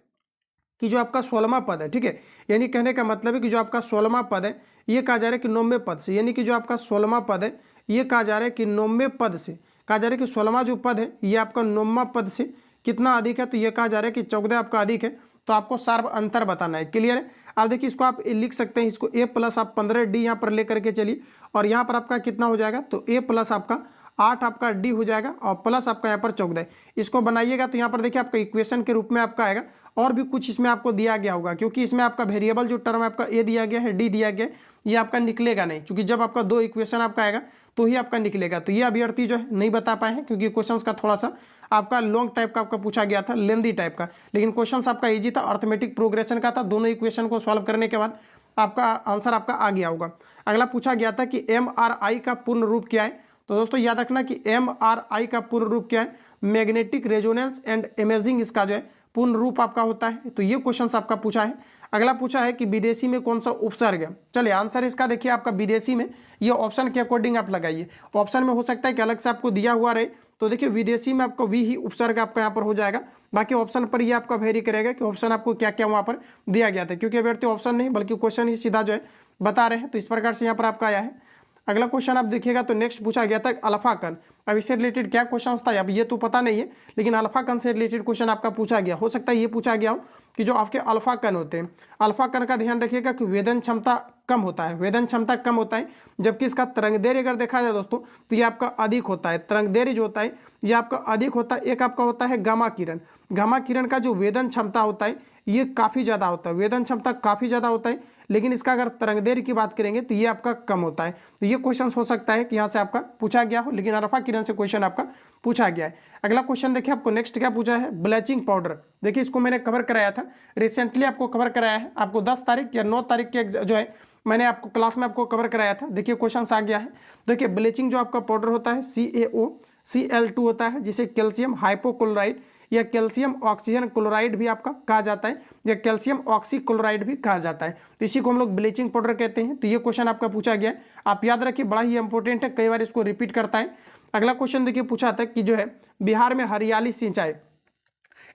कि जो आपका 16वां पद है, ठीक है, यानी कहने का मतलब है कि जो आपका 16वां पद है ये कहा जा रहा है कि 9वें पद से, यानी कि जो आपका 16वां पद है ये कहा जा रहा है कि 9वें पद से, कहा जा रहा है कि 16वां जो पद है ये आपका 9वां पद से कितना अधिक है, तो ये कहा जा रहा है कि 14 आपका अधिक है। तो आपको सार्व अंतर बताना है। क्लियर है। अब देखिए इसको आप लिख सकते हैं, इसको ए प्लस आप 15d यहाँ पर लेकर के चलिए, और यहाँ पर आपका कितना हो जाएगा, तो ए प्लस आपका 8 आपका डी हो जाएगा और प्लस आपका यहाँ पर 14। इसको बनाइएगा तो यहाँ पर देखिए आपका इक्वेशन के रूप में आपका आएगा, और भी कुछ इसमें आपको दिया गया होगा, क्योंकि इसमें आपका वेरिएबल जो टर्म आपका ए दिया गया है, डी दिया गया है, ये आपका निकलेगा नहीं, क्योंकि जब आपका 2 इक्वेशन आपका आएगा तो ही आपका निकलेगा। तो ये अभ्यर्थी जो है नहीं बता पाए हैं, क्योंकि क्वेश्चन का थोड़ा सा आपका लॉन्ग टाइप का आपका पूछा गया था, लेंदी टाइप का, लेकिन क्वेश्चन आपका इजी था, अर्थमेटिक प्रोग्रेशन का था। दोनों इक्वेशन को सॉल्व करने के बाद आपका आंसर आपका आ गया होगा। अगला पूछा गया था कि MRI का पूर्ण रूप क्या है। तो दोस्तों याद रखना कि MRI का पूर्ण रूप क्या है, मैग्नेटिक रेजोनेंस एंड इमेजिंग इसका जो है पूर्ण रूप आपका होता है। तो ये क्वेश्चन आपका पूछा है। अगला पूछा है कि विदेशी में कौन सा उपसर्ग है। चलिए आंसर इसका देखिए आपका विदेशी में, ये ऑप्शन के अकॉर्डिंग आप लगाइए। ऑप्शन में हो सकता है कि अलग से आपको दिया हुआ रहे, तो देखिए विदेशी में आपको वी ही उपसर्ग आपका यहाँ पर हो जाएगा। बाकी ऑप्शन पर ये आपका वेरी करेगा कि ऑप्शन आपको क्या क्या वहाँ पर दिया गया था, क्योंकि अभ्यर्थी ऑप्शन नहीं बल्कि क्वेश्चन ही सीधा जो है बता रहे हैं। तो इस प्रकार से यहाँ पर आपका आया है। अगला क्वेश्चन आप देखिएगा तो नेक्स्ट पूछा गया था अल्फा कण। अब इससे रिलेटेड क्या क्वेश्चन था अब ये तो पता नहीं है, लेकिन अल्फा कण से रिलेटेड क्वेश्चन आपका पूछा गया। हो सकता है ये पूछा गया हो कि जो आपके अल्फा कण होते हैं, अल्फा कण का ध्यान रखिएगा कि वेदन क्षमता कम होता है, वेदन क्षमता कम होता है, जबकि इसका तरंगदैर्घ्य अगर देखा जाए दोस्तों तो ये आपका अधिक होता है। तरंगदैर्घ्य जो होता है ये आपका अधिक होता है। एक आपका होता है गामा किरण, गामा किरण का जो वेदन क्षमता होता है ये काफ़ी ज़्यादा होता है, वेदन क्षमता काफ़ी ज़्यादा होता है, लेकिन इसका अगर तरंगदैर्घ्य की बात करेंगे तो ये आपका कम होता है। तो ये क्वेश्चन हो सकता है कि यहाँ से आपका पूछा गया हो, लेकिन अल्फा किरण से क्वेश्चन आपका पूछा गया है। अगला क्वेश्चन देखिए आपको नेक्स्ट क्या पूछा है, ब्लीचिंग पाउडर। देखिए इसको मैंने कवर कराया था, रिसेंटली आपको कवर कराया है, आपको 10 तारीख या 9 तारीख के जो है मैंने आपको क्लास में आपको कवर कराया था। देखिए क्वेश्चन आ गया है। देखिए ब्लीचिंग जो आपका पाउडर होता है CaOCl2 होता है, जिसे कैल्शियम हाइपोक्लोराइड या कैल्शियम ऑक्सीजन क्लोराइड भी आपका कहा जाता है, या कैल्शियम ऑक्सीक्लोराइड भी कहा जाता है। तो इसी को हम लोग ब्लीचिंग पाउडर कहते हैं। तो ये क्वेश्चन आपका पूछा गया है, आप याद रखिए, बड़ा ही इंपॉर्टेंट है, कई बार इसको रिपीट करता है। अगला क्वेश्चन देखिए पूछा था कि जो है बिहार में हरियाली सिंचाई,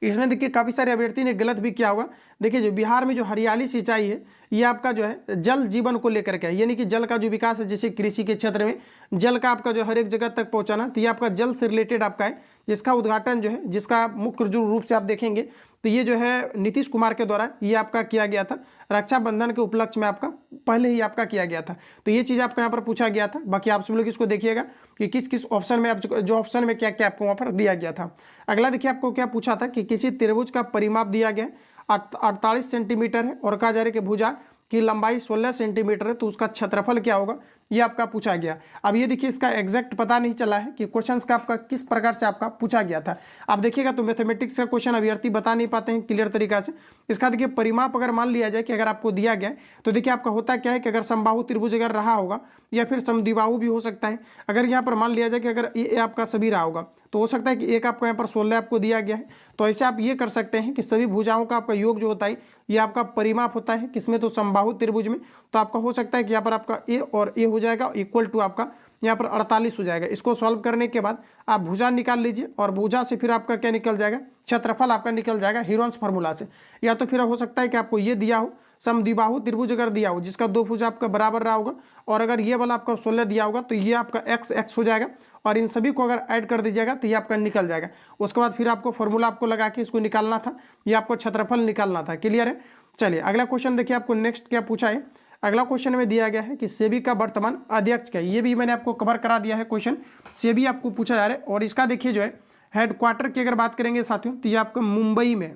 इसमें देखिए काफ़ी सारे अभ्यर्थी ने गलत भी किया होगा। देखिए जो बिहार में जो हरियाली सिंचाई है ये आपका जो है जल जीवन को लेकर के है, यानी कि जल का जो विकास है, जैसे कृषि के क्षेत्र में जल का आपका जो हर एक जगह तक पहुंचाना, तो ये आपका जल से रिलेटेड आपका है, जिसका उद्घाटन जो है, जिसका मुख्य जो रूप से आप देखेंगे तो ये जो है नीतीश कुमार के द्वारा ये आपका किया गया था, रक्षाबंधन के उपलक्ष्य में आपका पहले ही आपका किया गया था। तो ये चीज़ आपका यहाँ पर पूछा गया था। बाकी आप सब लोग इसको देखिएगा कि किस किस ऑप्शन में आप जो ऑप्शन में क्या क्या आपको वहाँ पर दिया गया था। अगला देखिए आपको क्या पूछा था कि किसी त्रिभुज का परिमाप दिया गया 48 सेंटीमीटर है और कहा जा रहा है कि भुजा की लंबाई 16 सेंटीमीटर है, तो उसका क्षेत्रफल क्या होगा, ये आपका पूछा गया। अब ये देखिए इसका एग्जैक्ट पता नहीं चला है कि क्वेश्चंस का आपका किस प्रकार से आपका पूछा गया था। आप देखिएगा तो मैथमेटिक्स का क्वेश्चन अभ्यर्थी बता नहीं पाते हैं क्लियर तरीका से। इसका देखिए परिमाप अगर मान लिया जाए कि अगर आपको दिया गया है, तो देखिए आपका होता क्या है कि अगर समबाहु त्रिभुज अगर रहा होगा या फिर समद्विबाहु भी हो सकता है। अगर यहाँ पर मान लिया जाए कि अगर ये आपका सभी रहा होगा, तो हो सकता है कि एक आपको यहाँ पर 16 आपको दिया गया है, तो ऐसे आप ये कर सकते हैं कि सभी भुजाओं का आपका योग जो होता है ये आपका परिमाप होता है, किसमें, तो समबाहु त्रिभुज में। तो आपका हो सकता है कि यहाँ पर आपका ए और ए हो जाएगा इक्वल टू आपका यहाँ पर 48 हो जाएगा। इसको सॉल्व करने के बाद आप भुजा निकाल लीजिए और भुजा से फिर आपका क्या निकल जाएगा, क्षेत्रफल आपका निकल जाएगा हीरोन्स फार्मूला से। या तो फिर हो सकता है कि आपको ये दिया हो समद्विबाहु त्रिभुज अगर दिया हो जिसका 2 भुजा आपका बराबर रहा होगा, और अगर ये वाला आपका 16 दिया होगा तो ये आपका x हो जाएगा, और इन सभी को अगर ऐड कर दीजिएगा तो ये आपका निकल जाएगा। उसके बाद फिर आपको फॉर्मूला आपको लगा के इसको निकालना था, ये आपको क्षेत्रफल निकालना था। क्लियर है। चलिए अगला क्वेश्चन देखिए आपको नेक्स्ट क्या पूछा है। अगला क्वेश्चन में दिया गया है कि सेबी का वर्तमान अध्यक्ष क्या है। ये भी मैंने आपको कवर करा दिया है क्वेश्चन, सेबी आपको पूछा जा रहा है। और इसका देखिए जो है हेडक्वार्टर की अगर बात करेंगे साथियों तो ये आपका मुंबई में,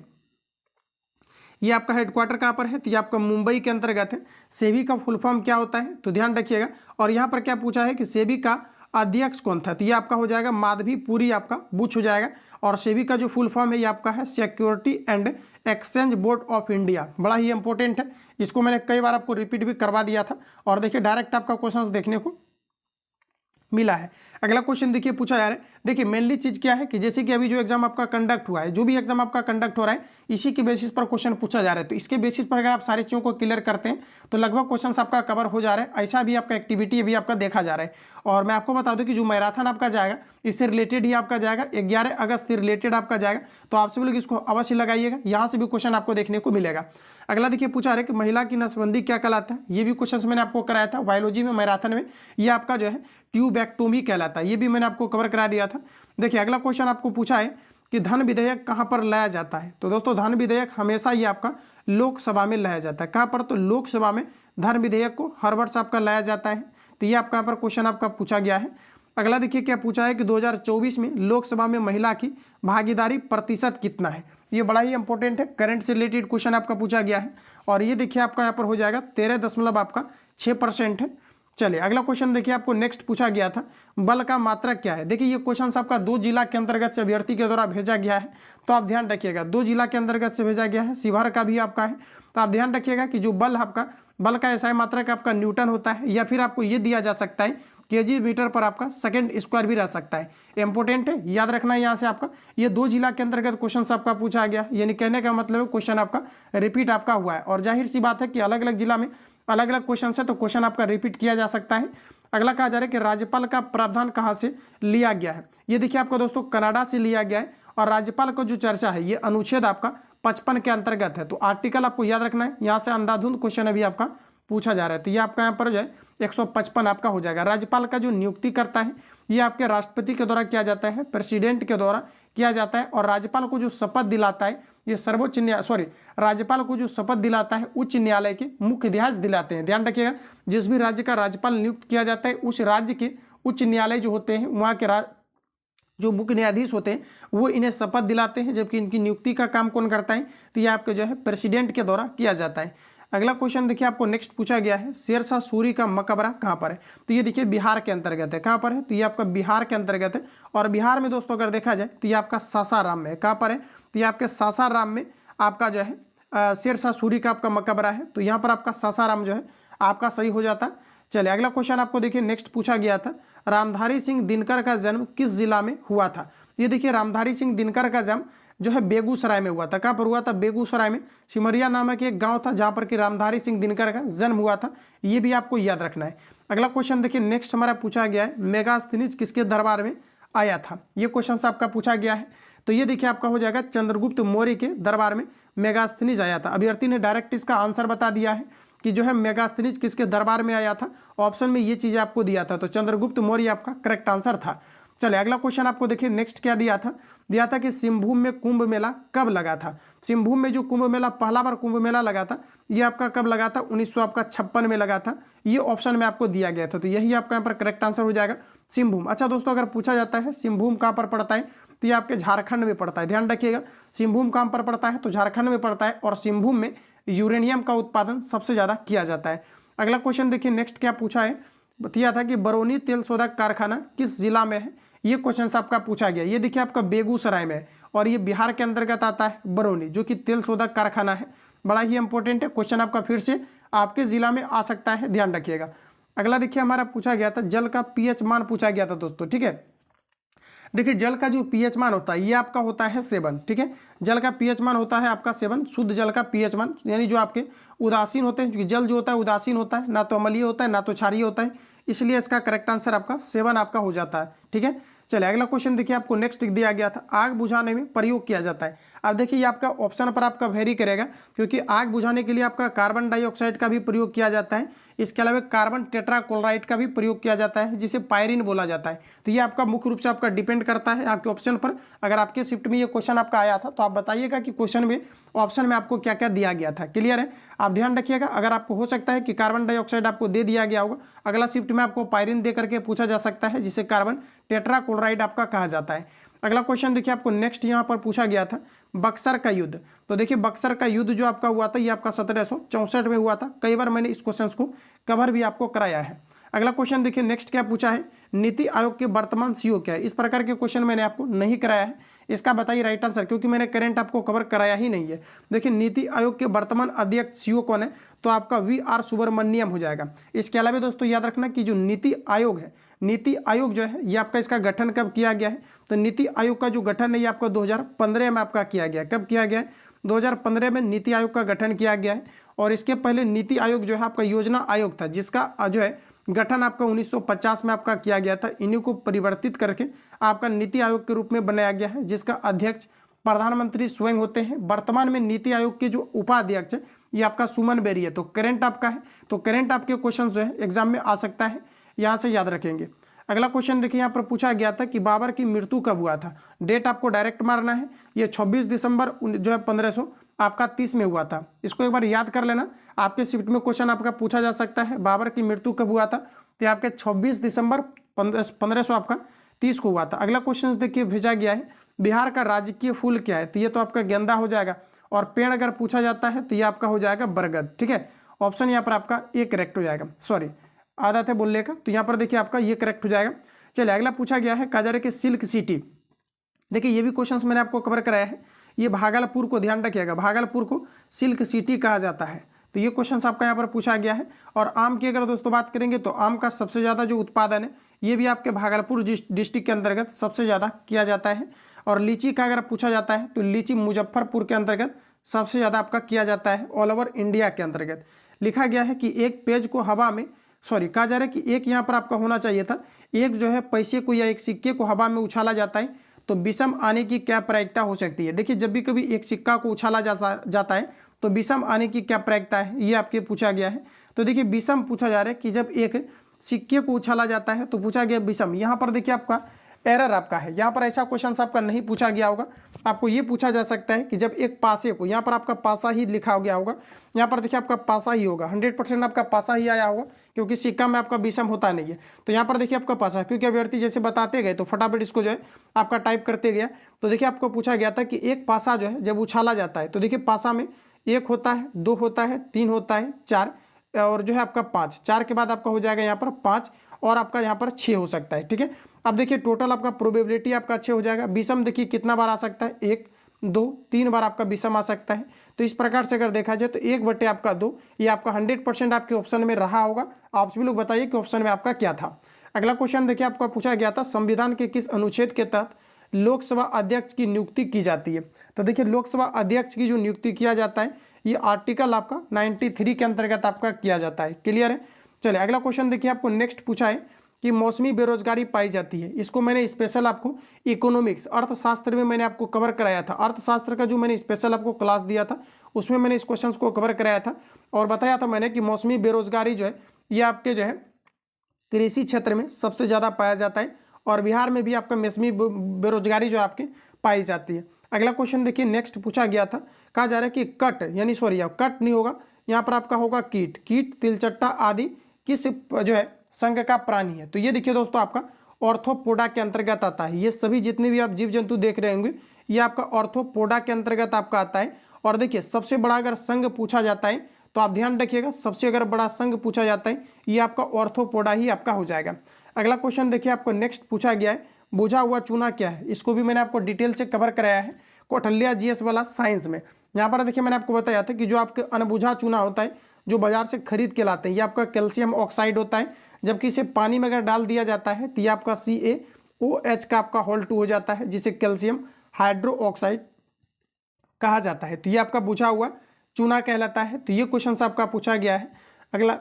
ये आपका हेडक्वार्टर कहाँ पर है, तो ये आपका मुंबई के अंतर्गत है। सेबी का फुल फॉर्म क्या होता है, तो ध्यान रखिएगा। और यहाँ पर क्या पूछा है कि सेबी का अध्यक्ष कौन था, तो ये आपका हो जाएगा माधवी पुरी आपका बुच हो जाएगा। और सेबी का जो फुल फॉर्म है ये आपका है security and exchange board of India. बड़ा ही इंपॉर्टेंट है, इसको मैंने कई बार आपको रिपीट भी करवा दिया था। और देखिए डायरेक्ट आपका क्वेश्चन देखने को मिला है। अगला क्वेश्चन देखिए पूछा जा रहा है, देखिए मेनली चीज क्या है कि जैसे कि अभी जो एग्जाम आपका कंडक्ट हुआ है, जो भी एग्जाम आपका कंडक्ट हो रहा है इसी के बेसिस पर क्वेश्चन पूछा जा रहा है। तो इसके बेसिस पर अगर आप सारी चीजों को क्लियर करते हैं तो लगभग क्वेश्चन आपका कवर हो जा रहा है। ऐसा भी आपका एक्टिविटी अभी आपका देखा जा रहा है। और मैं आपको बता दूं कि जो मैराथन आपका जाएगा इससे रिलेटेड ही आपका जाएगा, 11 अगस्त से रिलेटेड आपका जाएगा। तो आप सभी लोग इसको अवश्य लगाइएगा, यहाँ से भी क्वेश्चन आपको देखने को मिलेगा। अगला देखिए पूछा रहा है कि महिला की नसबंदी क्या कहलाता है। ये भी क्वेश्चन मैंने आपको कराया था बायोलॉजी में मैराथन में। ये आपका जो है ट्यूबैक्टोमी कहलाता है, ये भी मैंने आपको कवर करा दिया था। देखिए अगला क्वेश्चन आपको पूछा है कि धन विधेयक कहाँ पर लाया जाता है। तो दोस्तों धन विधेयक हमेशा ये आपका लोकसभा में लाया जाता है। कहाँ पर, तो लोकसभा में धन विधेयक को हर वर्ष आपका लाया जाता है। तो ये आपका यहाँ पर क्वेश्चन आपका पूछा गया है। अगला देखिए क्या पूछा है कि 2024 में लोकसभा में महिला की भागीदारी प्रतिशत कितना है। ये बड़ा ही इंपॉर्टेंट है, करंट से रिलेटेड क्वेश्चन आपका पूछा गया है। और ये देखिए आपका यहाँ पर हो जाएगा 13.6% है। चलिए अगला क्वेश्चन देखिए आपको नेक्स्ट पूछा गया था, बल का मात्रक क्या है। देखिए ये क्वेश्चन आपका 2 जिला के अंतर्गत से अभ्यर्थी के द्वारा भेजा गया है। तो आप ध्यान रखिएगा 2 जिला के अंतर्गत से भेजा गया है, शिवहर का भी आपका है। तो आप ध्यान रखिएगा कि जो बल आपका, बल का एसआई मात्रक आपका न्यूटन होता है, या फिर आपको ये दिया जा सकता है केजी मीटर पर आपका सेकंड स्क्वायर भी रह सकता है। इंपॉर्टेंट है, याद रखना है यहाँ से आपका। ये 2 जिला के अंतर्गत क्वेश्चन आपका पूछा गया, यानी कहने का मतलब क्वेश्चन आपका रिपीट आपका हुआ है। और जाहिर सी बात है कि अलग अलग जिला में अलग अलग क्वेश्चन है, तो क्वेश्चन आपका रिपीट किया जा सकता है। अगला कहा जा रहा है कि राज्यपाल का प्रावधान कहाँ से लिया गया है। ये देखिए आपका दोस्तों कनाडा से लिया गया है। और राज्यपाल का जो चर्चा है ये अनुच्छेद आपका 55 के अंतर्गत है। तो आर्टिकल आपको याद रखना है, यहाँ से अंधाधुंध क्वेश्चन अभी आपका पूछा जा रहा है। तो ये आपका यहाँ पर जो है 155 आपका हो जाएगा। राज्यपाल का जो नियुक्ति करता है ये आपके राष्ट्रपति के द्वारा किया जाता है, प्रेसिडेंट के द्वारा किया जाता है। और राज्यपाल को जो शपथ दिलाता है ये सर्वोच्च न्यायालय, राज्यपाल को जो शपथ दिलाता है उच्च न्यायालय के मुख्य न्यायाधीश दिलाते हैं। ध्यान रखिएगा जिस भी राज्य का राज्यपाल नियुक्त किया जाता है उस राज्य के उच्च न्यायालय जो होते हैं वहाँ के जो मुख्य न्यायाधीश होते हैं वो इन्हें शपथ दिलाते हैं, जबकि इनकी नियुक्ति का काम कौन करता है, तो ये आपके जो है प्रेसिडेंट के द्वारा किया जाता है। अगला क्वेश्चन देखिए आपको नेक्स्ट पूछा गया है, शेरशाह सूरी का मकबरा कहाँ पर है। तो ये देखिए बिहार के अंतर्गत है। कहाँ पर है, तो ये आपका बिहार के अंतर्गत है। और बिहार में दोस्तों अगर देखा जाए तो ये आपका सासाराम में है। कहाँ पर है, तो ये आपके सासाराम में आपका जो है शेरशाह सूरी का आपका मकबरा है। तो यहाँ पर आपका सासाराम जो है आपका सही हो जाता है। चलिए अगला क्वेश्चन आपको देखिए नेक्स्ट पूछा गया था, रामधारी सिंह दिनकर का जन्म किस जिला में हुआ था। ये देखिए रामधारी सिंह दिनकर का जन्म जो है बेगूसराय में हुआ था। कहाँ पर हुआ था, बेगूसराय में सिमरिया नामक एक गांव था जहां पर कि रामधारी सिंह दिनकर का जन्म हुआ था। ये भी आपको याद रखना है। अगला क्वेश्चन देखिए नेक्स्ट हमारा पूछा गया है, मेगास्थनीज किसके दरबार में आया था। ये क्वेश्चन आपका पूछा गया है। तो ये देखिए आपका हो जाएगा चंद्रगुप्त मौर्य के दरबार में मेगास्थनीज आया था। अभ्यर्थी ने डायरेक्ट इसका आंसर बता दिया है कि जो है मेगास्थनीज किसके दरबार में आया था। ऑप्शन में ये चीज आपको दिया था, तो चंद्रगुप्त मौर्य आपका करेक्ट आंसर था। चलिए अगला क्वेश्चन आपको देखिए नेक्स्ट क्या दिया था कि सिंहभूम में कुंभ मेला कब लगा था। सिंहभूम में जो कुंभ मेला पहला बार कुंभ मेला लगा था ये आपका कब लगा था, 1956 में लगा था। ये ऑप्शन में आपको दिया गया था। तो यही आपका यहाँ पर करेक्ट आंसर हो जाएगा सिंहभूम। अच्छा दोस्तों अगर पूछा जाता है सिंहभूम कहाँ पर पड़ता है, तो ये आपके झारखंड में पड़ता है। ध्यान रखिएगा सिंहभूम कहाँ पर पड़ता है, तो झारखंड में पड़ता है। और सिंहभूम में यूरेनियम का उत्पादन सबसे ज्यादा किया जाता है। अगला क्वेश्चन देखिए नेक्स्ट क्या पूछा है, बताया था कि बरौनी तेल शोधक कारखाना किस जिला में है। ये क्वेश्चन आपका पूछा गया। ये देखिए आपका बेगूसराय में है और ये बिहार के अंतर्गत आता है बरौनी, जो कि तेल शोधक कारखाना है। बड़ा ही इंपॉर्टेंट है क्वेश्चन आपका, फिर से आपके जिला में आ सकता है, ध्यान रखिएगा। अगला देखिए हमारा पूछा गया था जल का पीएच मान पूछा गया था दोस्तों। ठीक है, देखिए जल का जो पीएच मान होता है ये आपका होता है 7। ठीक है, जल का पीएच मान होता है आपका 7, शुद्ध जल का पीएच मान, यानी जो आपके उदासीन होते हैं, जल जो होता है उदासीन होता है, ना तो अम्लीय होता है ना तो क्षारीय होता है, इसलिए इसका करेक्ट आंसर आपका 7 आपका हो जाता है। ठीक है, चलिए अगला क्वेश्चन देखिए आपको नेक्स्ट दिया गया था, आग बुझाने में प्रयोग किया जाता है। अब देखिए ये आपका ऑप्शन पर आपका वेरी करेगा, क्योंकि आग बुझाने के लिए आपका कार्बन डाइऑक्साइड का भी प्रयोग किया जाता है, इसके अलावा कार्बन टेट्राक्लोराइड का भी प्रयोग किया जाता है जिसे पायरिन बोला जाता है। तो ये आपका मुख्य रूप से आपका डिपेंड करता है आपके ऑप्शन पर। अगर आपके शिफ्ट में ये क्वेश्चन आपका आया था तो आप बताइएगा कि क्वेश्चन में ऑप्शन में आपको क्या क्या दिया गया था। क्लियर है, आप ध्यान रखिएगा। अगर आपको हो सकता है कि कार्बन डाइऑक्साइड आपको दे दिया गया होगा, अगला शिफ्ट में आपको पायरिन दे करके पूछा जा सकता है जिसे कार्बन टेट्राक्लोराइड आपका कहा जाता है। अगला क्वेश्चन देखिए आपको नेक्स्ट यहाँ पर पूछा गया था बक्सर का युद्ध। तो देखिए बक्सर का युद्ध जो आपका हुआ था ये आपका 1764 में हुआ था। कई बार मैंने इस क्वेश्चन को कवर भी आपको कराया है। अगला क्वेश्चन देखिए नेक्स्ट क्या पूछा है, नीति आयोग के वर्तमान सीईओ क्या है। इस प्रकार के क्वेश्चन मैंने आपको नहीं कराया है, इसका बताइए राइट आंसर, क्योंकि मैंने करंट आपको कवर कराया ही नहीं है। देखिए नीति आयोग के वर्तमान अध्यक्ष सीईओ कौन है, तो आपका वी आर सुब्रमण्यम हो जाएगा। इसके अलावा दोस्तों याद रखना कि जो नीति आयोग है नीति आयोग जो है ये आपका इसका गठन कब किया गया है? तो नीति आयोग का जो गठन है ये आपका 2015 में आपका किया गया है। कब किया गया है? 2015 में नीति आयोग का गठन किया गया है। और इसके पहले नीति आयोग जो है आपका योजना आयोग था, जिसका जो है गठन आपका 1950 में आपका किया गया था। इन्हीं को परिवर्तित करके आपका नीति आयोग के रूप में बनाया गया है, जिसका अध्यक्ष प्रधानमंत्री स्वयं होते हैं। वर्तमान में नीति आयोग के जो उपाध्यक्ष है ये आपका सुमन बेरी है। तो करंट आपका है, तो करंट आपके क्वेश्चन जो है एग्जाम में आ सकता है, यहाँ से याद रखेंगे। अगला क्वेश्चन देखिए, यहाँ पर पूछा गया था कि बाबर की मृत्यु कब हुआ था। डेट आपको डायरेक्ट मारना है। ये 26 दिसंबर जो है 1530 में हुआ था। इसको एक बार याद कर लेना, आपके शिफ्ट में क्वेश्चन आपका पूछा जा सकता है बाबर की मृत्यु कब हुआ था। तो आपके 26 दिसंबर 1530 को हुआ था। अगला क्वेश्चन देखिए भेजा गया है, बिहार का राजकीय फूल क्या है। तो ये तो आपका गेंदा हो जाएगा। और पेड़ अगर पूछा जाता है तो ये आपका हो जाएगा बरगद। ठीक है, ऑप्शन यहाँ पर आपका ए करेक्ट हो जाएगा। सॉरी, आदत है बोलने का, तो यहाँ पर देखिए आपका ये करेक्ट हो जाएगा। चलिए अगला पूछा गया है, कहा जा रहा है कि सिल्क सिटी। देखिए ये भी क्वेश्चंस मैंने आपको कवर कराया है। ये भागलपुर को ध्यान रखिएगा, भागलपुर को सिल्क सिटी कहा जाता है। तो ये क्वेश्चंस आपका यहाँ पर पूछा गया है। और आम की अगर दोस्तों बात करेंगे तो आम का सबसे ज़्यादा जो उत्पादन है ये भी आपके भागलपुर डिस्ट्रिक्ट के अंतर्गत सबसे ज़्यादा किया जाता है। और लीची का अगर पूछा जाता है तो लीची मुजफ्फरपुर के अंतर्गत सबसे ज़्यादा आपका किया जाता है ऑल ओवर इंडिया के अंतर्गत। लिखा गया है कि एक पेज को हवा में, सॉरी कहा जा रहा है कि एक यहाँ पर आपका होना चाहिए था, एक जो है पैसे को या एक सिक्के को हवा में उछाला जाता है तो विषम आने की क्या प्रायिकता हो सकती है। देखिए जब भी कभी एक सिक्का को उछाला जाता है तो विषम आने की क्या प्रायिकता है, ये आपके पूछा गया है। तो देखिए विषम पूछा जा रहा है कि जब एक सिक्के को उछाला जाता है तो पूछा गया विषम। यहाँ पर देखिए आपका एरर आपका है, यहाँ पर ऐसा क्वेश्चन आपका नहीं पूछा गया होगा। आपको ये पूछा जा सकता है कि जब एक पासे को, यहाँ पर आपका पासा ही लिखा गया होगा, यहाँ पर देखिए आपका पासा ही होगा, 100% आपका पासा ही आया होगा, क्योंकि सिक्का में आपका विषम होता नहीं है। तो यहाँ पर देखिए आपका पासा, क्योंकि अभ्यर्थी जैसे बताते गए तो फटाफट इसको जो है आपका टाइप करते गया। तो देखिए आपको पूछा गया था कि एक पासा जो है जब उछाला जाता है तो देखिए पासा में एक होता है, दो होता है, तीन होता है, चार और जो है आपका पाँच, चार के बाद आपका हो जाएगा यहाँ पर पाँच और आपका यहाँ पर 6 हो सकता है। ठीक है, अब देखिए टोटल आपका प्रोबेबिलिटी आपका 6 हो जाएगा। विषम देखिए कितना बार आ सकता है, 1 2 3 बार आपका विषम आ सकता है। तो इस प्रकार से अगर देखा जाए तो 1 आपका 2 ये आपका 100% आपके ऑप्शन में रहा होगा। आप सभी लोग बताइए कि ऑप्शन में आपका क्या था। अगला क्वेश्चन देखिए आपका पूछा गया था, संविधान के किस अनुच्छेद के तहत लोकसभा अध्यक्ष की नियुक्ति की जाती है। तो देखिए लोकसभा अध्यक्ष की जो नियुक्ति किया जाता है ये आर्टिकल आपका 93 के अंतर्गत आपका किया जाता है। क्लियर है। चलिए अगला क्वेश्चन देखिए आपको नेक्स्ट पूछा है कि मौसमी बेरोजगारी पाई जाती है। इसको मैंने स्पेशल आपको इकोनॉमिक्स अर्थशास्त्र में मैंने आपको कवर कराया था। अर्थशास्त्र का जो मैंने स्पेशल आपको क्लास दिया था उसमें मैंने इस क्वेश्चन को कवर कराया था और बताया था मैंने कि मौसमी बेरोजगारी जो है ये आपके जो है कृषि क्षेत्र में सबसे ज़्यादा पाया जाता है और बिहार में भी आपका मौसमी बेरोजगारी जो आपके पाई जाती है। अगला क्वेश्चन देखिए नेक्स्ट पूछा गया था, कहा जा रहा है कि कट यानी सॉरी कट नहीं होगा, यहाँ पर आपका होगा कीट, कीट तिलचट्टा आदि किस जो है संघ का प्राणी है। तो ये देखिए दोस्तों आपका ऑर्थोपोडा के अंतर्गत आता है। ये सभी जितने भी आप जीव जंतु देख रहे होंगे ये आपका ऑर्थोपोडा के अंतर्गत आपका आता है। और देखिए सबसे बड़ा अगर संघ पूछा जाता है तो आप ध्यान रखिएगा, सबसे अगर बड़ा संघ पूछा जाता है ये आपका ऑर्थोपोडा ही आपका हो जाएगा। अगला क्वेश्चन देखिए आपको नेक्स्ट पूछा गया है, बुझा हुआ चूना क्या है। इसको भी मैंने आपको डिटेल से कवर कराया है कौटिल्य जीएस वाला साइंस में। यहाँ पर देखिए मैंने आपको बताया था कि जो आपके अनबुझा चूना होता है जो बाजार से खरीद के लाते हैं ये आपका कैल्शियम ऑक्साइड होता है, जबकि इसे पानी में अगर डाल दिया जाता है तो ये आपका CaOH का आपका होल 2 हो जाता है, जिसे कैल्शियम हाइड्रो ऑक्साइड कहा जाता है। तो ये आपका बुझा हुआ चूना कहलाता है। तो ये क्वेश्चन आपका पूछा गया है। अगला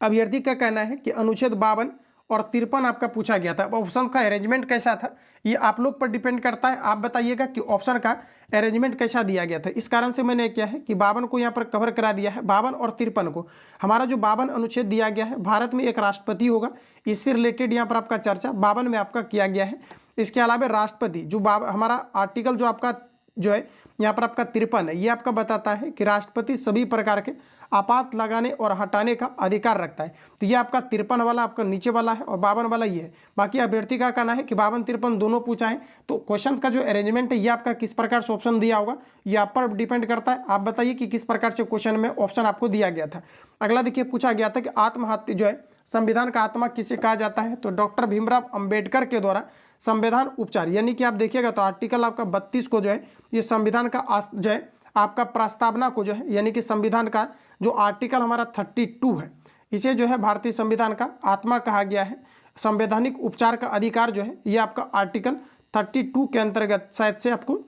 अभ्यर्थी का कहना है कि अनुच्छेद 52 और 53 आपका पूछा गया था। अब ऑप्शन का अरेंजमेंट कैसा था ये आप लोग पर डिपेंड करता है। आप बताइएगा कि ऑप्शन का अरेंजमेंट कैसा दिया गया था। इस कारण से मैंने क्या है कि 52 को यहाँ पर कवर करा दिया है, 52 और 53 को। हमारा जो 52 अनुच्छेद दिया गया है, भारत में एक राष्ट्रपति होगा, इससे रिलेटेड यहाँ पर आपका चर्चा 52 में आपका किया गया है। इसके अलावा राष्ट्रपति जो हमारा आर्टिकल जो आपका जो है यहाँ पर आपका 53 है, ये आपका बताता है कि राष्ट्रपति सभी प्रकार के आपात लगाने और हटाने का अधिकार रखता है। तो ये आपका 53 वाला आपका नीचे वाला है और 52 वाला ये है। बाकी अभ्यर्थी का कहना है कि 52 53 दोनों पूछा है। तो क्वेश्चंस का जो अरेंजमेंट है ये आपका किस प्रकार से ऑप्शन दिया होगा ये आप पर डिपेंड करता है। आप बताइए कि किस प्रकार से क्वेश्चन में ऑप्शन आपको दिया गया था। अगला देखिए पूछा गया था कि आत्महत्या जो है संविधान का आत्मा किसे कहा जाता है। तो डॉक्टर भीमराव अम्बेडकर के द्वारा संविधान उपचार यानी कि आप देखिएगा तो आर्टिकल आपका 32 को जो है ये संविधान का जो है आपका प्रस्तावना को जो है यानी कि संविधान का जो आर्टिकल हमारा 32 है इसे जो है भारतीय संविधान का आत्मा कहा गया है। संवैधानिक उपचार का अधिकार जो है ये आपका आर्टिकल 32 के अंतर्गत शायद से आपको,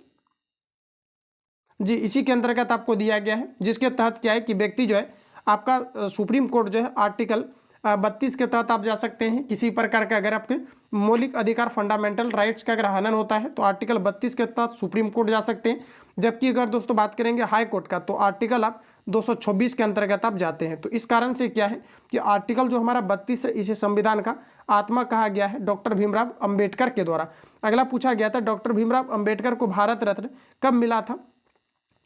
जी इसी के अंतर्गत आपको दिया गया है, जिसके तहत क्या है कि व्यक्ति जो है आपका सुप्रीम कोर्ट जो है आर्टिकल 32 के तहत आप जा सकते हैं। किसी प्रकार का अगर आपके मौलिक अधिकार फंडामेंटल राइट्स का अगर हनन होता है तो आर्टिकल 32 के तहत सुप्रीम कोर्ट जा सकते हैं। जबकि अगर दोस्तों बात करेंगे हाई कोर्ट का तो आर्टिकल आप 226 के अंतर्गत आप जाते हैं। तो इस कारण से क्या है कि आर्टिकल जो हमारा 32 है इसे संविधान का आत्मा कहा गया है डॉक्टर भीमराव अंबेडकर के द्वारा। अगला पूछा गया था डॉक्टर भीमराव अंबेडकर को भारत रत्न कब मिला था,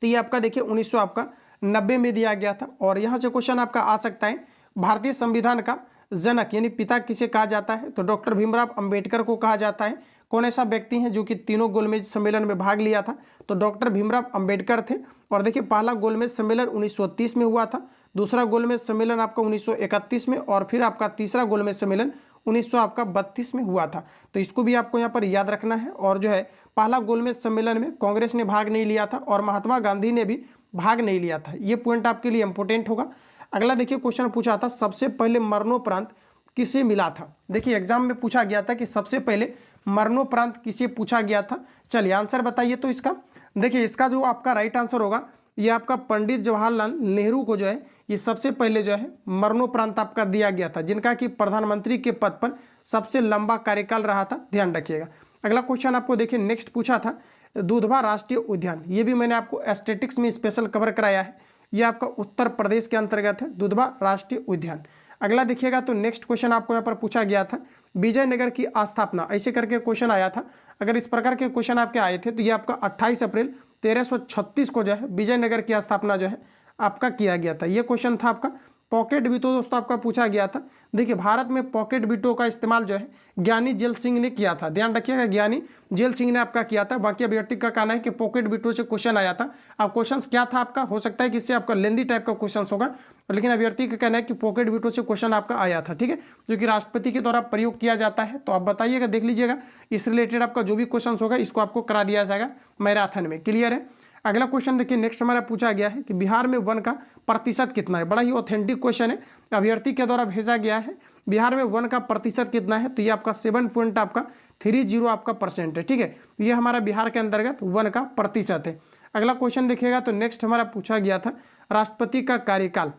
तो ये आपका देखिए 1990 में दिया गया था। और यहाँ से क्वेश्चन आपका आ सकता है भारतीय संविधान का जनक यानी पिता किसे कहा जाता है, तो डॉक्टर भीमराव अंबेडकर को कहा जाता है। कौन ऐसा व्यक्ति है जो कि तीनों गोलमेज सम्मेलन में भाग लिया था, तो डॉक्टर भीमराव अंबेडकर थे। और देखिए पहला गोलमेज सम्मेलन 1930 में हुआ था, दूसरा गोलमेज सम्मेलन आपका 1931 में, और फिर आपका तीसरा गोलमेज सम्मेलन 1932 में हुआ था। तो इसको भी आपको यहाँ पर याद रखना है। और जो है पहला गोलमेज सम्मेलन में कांग्रेस ने भाग नहीं लिया था और महात्मा गांधी ने भी भाग नहीं लिया था। ये पॉइंट आपके लिए इंपॉर्टेंट होगा। अगला देखिए क्वेश्चन पूछा था सबसे पहले मरणोपरांत किसे मिला था। देखिए एग्जाम में पूछा गया था कि सबसे पहले मरणोपरांत किसे पूछा गया था। चलिए आंसर बताइए। तो इसका देखिए इसका जो आपका राइट आंसर होगा ये आपका पंडित जवाहरलाल नेहरू को जो है ये सबसे पहले जो है मरणोपरांत आपका दिया गया था, जिनका कि प्रधानमंत्री के पद पर सबसे लंबा कार्यकाल रहा था, ध्यान रखिएगा। अगला क्वेश्चन आपको देखिए नेक्स्ट पूछा था दुधवा राष्ट्रीय उद्यान, ये भी मैंने आपको एस्थेटिक्स में स्पेशल कवर कराया है। ये आपका उत्तर प्रदेश के अंतर्गत है दुधवा राष्ट्रीय उद्यान। अगला देखिएगा तो नेक्स्ट क्वेश्चन आपको यहाँ पर पूछा गया था विजयनगर की स्थापना, ऐसे करके क्वेश्चन आया था। अगर इस प्रकार के क्वेश्चन आपके आए थे तो ये आपका 28 अप्रैल 1336 को जो है विजयनगर की स्थापना जो है आपका किया गया था। ये क्वेश्चन था आपका। पॉकेट वीटो दोस्तों आपका पूछा गया था। देखिए भारत में पॉकेट वीटो का इस्तेमाल जो है ज्ञानी जेल सिंह ने किया था, ध्यान रखिएगा ज्ञानी जेल सिंह ने आपका किया था। बाकी अभ्यर्थी का कहना है कि पॉकेट वीटो से क्वेश्चन आया था। अब क्वेश्चन क्या था आपका, हो सकता है कि इससे आपका लेंदी टाइप का क्वेश्चन होगा, लेकिन अभ्यर्थी का कहना है कि पॉकेट वीटो से क्वेश्चन आपका आया था, ठीक है, जो कि राष्ट्रपति के द्वारा प्रयोग किया जाता है। तो आप बताइएगा, देख लीजिएगा, इस रिलेटेड आपका जो भी क्वेश्चन होगा इसको आपको करा दिया जाएगा मैराथन में, क्लियर है। अगला क्वेश्चन देखिए नेक्स्ट हमारा पूछा गया है कि बिहार में वन का प्रतिशत कितना है। बड़ा ही ऑथेंटिक क्वेश्चन है, अभ्यर्थी के द्वारा भेजा गया है। बिहार में वन का प्रतिशत कितना है, तो ये आपका 7.30 आपका परसेंट है, ठीक है। ये हमारा बिहार के अंतर्गत वन का प्रतिशत है। अगला क्वेश्चन देखिएगा तो नेक्स्ट हमारा पूछा गया था राष्ट्रपति का कार्यकाल।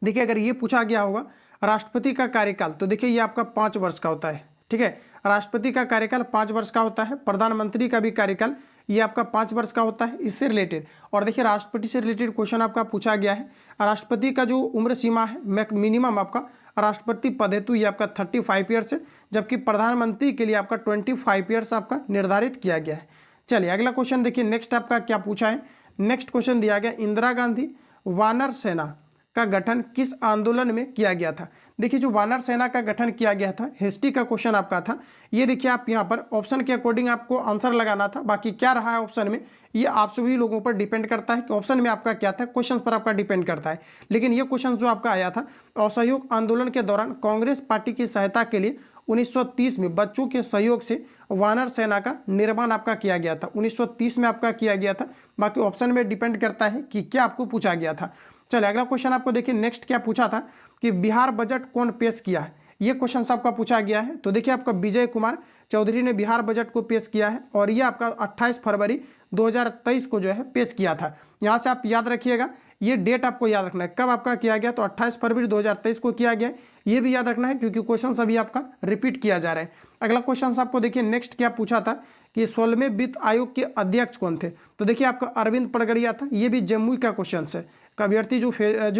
देखिए अगर ये पूछा गया होगा राष्ट्रपति का कार्यकाल तो देखिए ये आपका 5 वर्ष का होता है, ठीक है। राष्ट्रपति का कार्यकाल 5 वर्ष का होता है। प्रधानमंत्री का भी कार्यकाल ये आपका 5 वर्ष का होता है, इससे रिलेटेड। और देखिए राष्ट्रपति से रिलेटेड क्वेश्चन आपका पूछा गया है। राष्ट्रपति का जो उम्र सीमा है मिनिमम आपका राष्ट्रपति पद हेतु ये आपका 35 ईयर्स है, जबकि प्रधानमंत्री के लिए आपका 25 ईयर्स आपका निर्धारित किया गया है। चलिए अगला क्वेश्चन देखिए नेक्स्ट आपका क्या पूछा है। नेक्स्ट क्वेश्चन दिया गया इंदिरा गांधी वानर सेना का गठन किस आंदोलन में किया गया था। देखिए जो वानर सेना का गठन किया गया था हिस्ट्री का क्वेश्चन आपका था। ये देखिए आप यहाँ पर ऑप्शन के अकॉर्डिंग आपको आंसर लगाना था, बाकी क्या रहा है ऑप्शन में ये आप सभी लोगों पर डिपेंड करता है कि ऑप्शन में आपका क्या था, क्वेश्चन पर आपका डिपेंड करता है। लेकिन ये क्वेश्चन जो आपका आया था असहयोग आंदोलन के दौरान कांग्रेस पार्टी की सहायता के लिए 1930 में बच्चों के सहयोग से वानर सेना का निर्माण आपका किया गया था, 1930 में आपका किया गया था। बाकी ऑप्शन में डिपेंड करता है कि क्या आपको पूछा गया था। चलिए अगला क्वेश्चन आपको देखिए नेक्स्ट क्या पूछा था कि बिहार बजट कौन पेश किया है। ये क्वेश्चन आपका पूछा गया है। तो देखिए आपका विजय कुमार चौधरी ने बिहार बजट को पेश किया है और ये आपका 28 फरवरी 2023 को जो है पेश किया था। यहाँ से आप याद रखिएगा, ये डेट आपको याद रखना है कब आपका किया गया, तो 28 फरवरी 2023 को किया गया। ये भी याद रखना है क्योंकि क्वेश्चन अभी आपका रिपीट किया जा रहा है। अगला क्वेश्चन आपको देखिए नेक्स्ट क्या पूछा था कि 16वें वित्त आयोग के अध्यक्ष कौन थे। तो देखिए आपका अरविंद पड़गड़िया था। ये भी जम्मू का क्वेश्चन है। अभ्यर्थी जो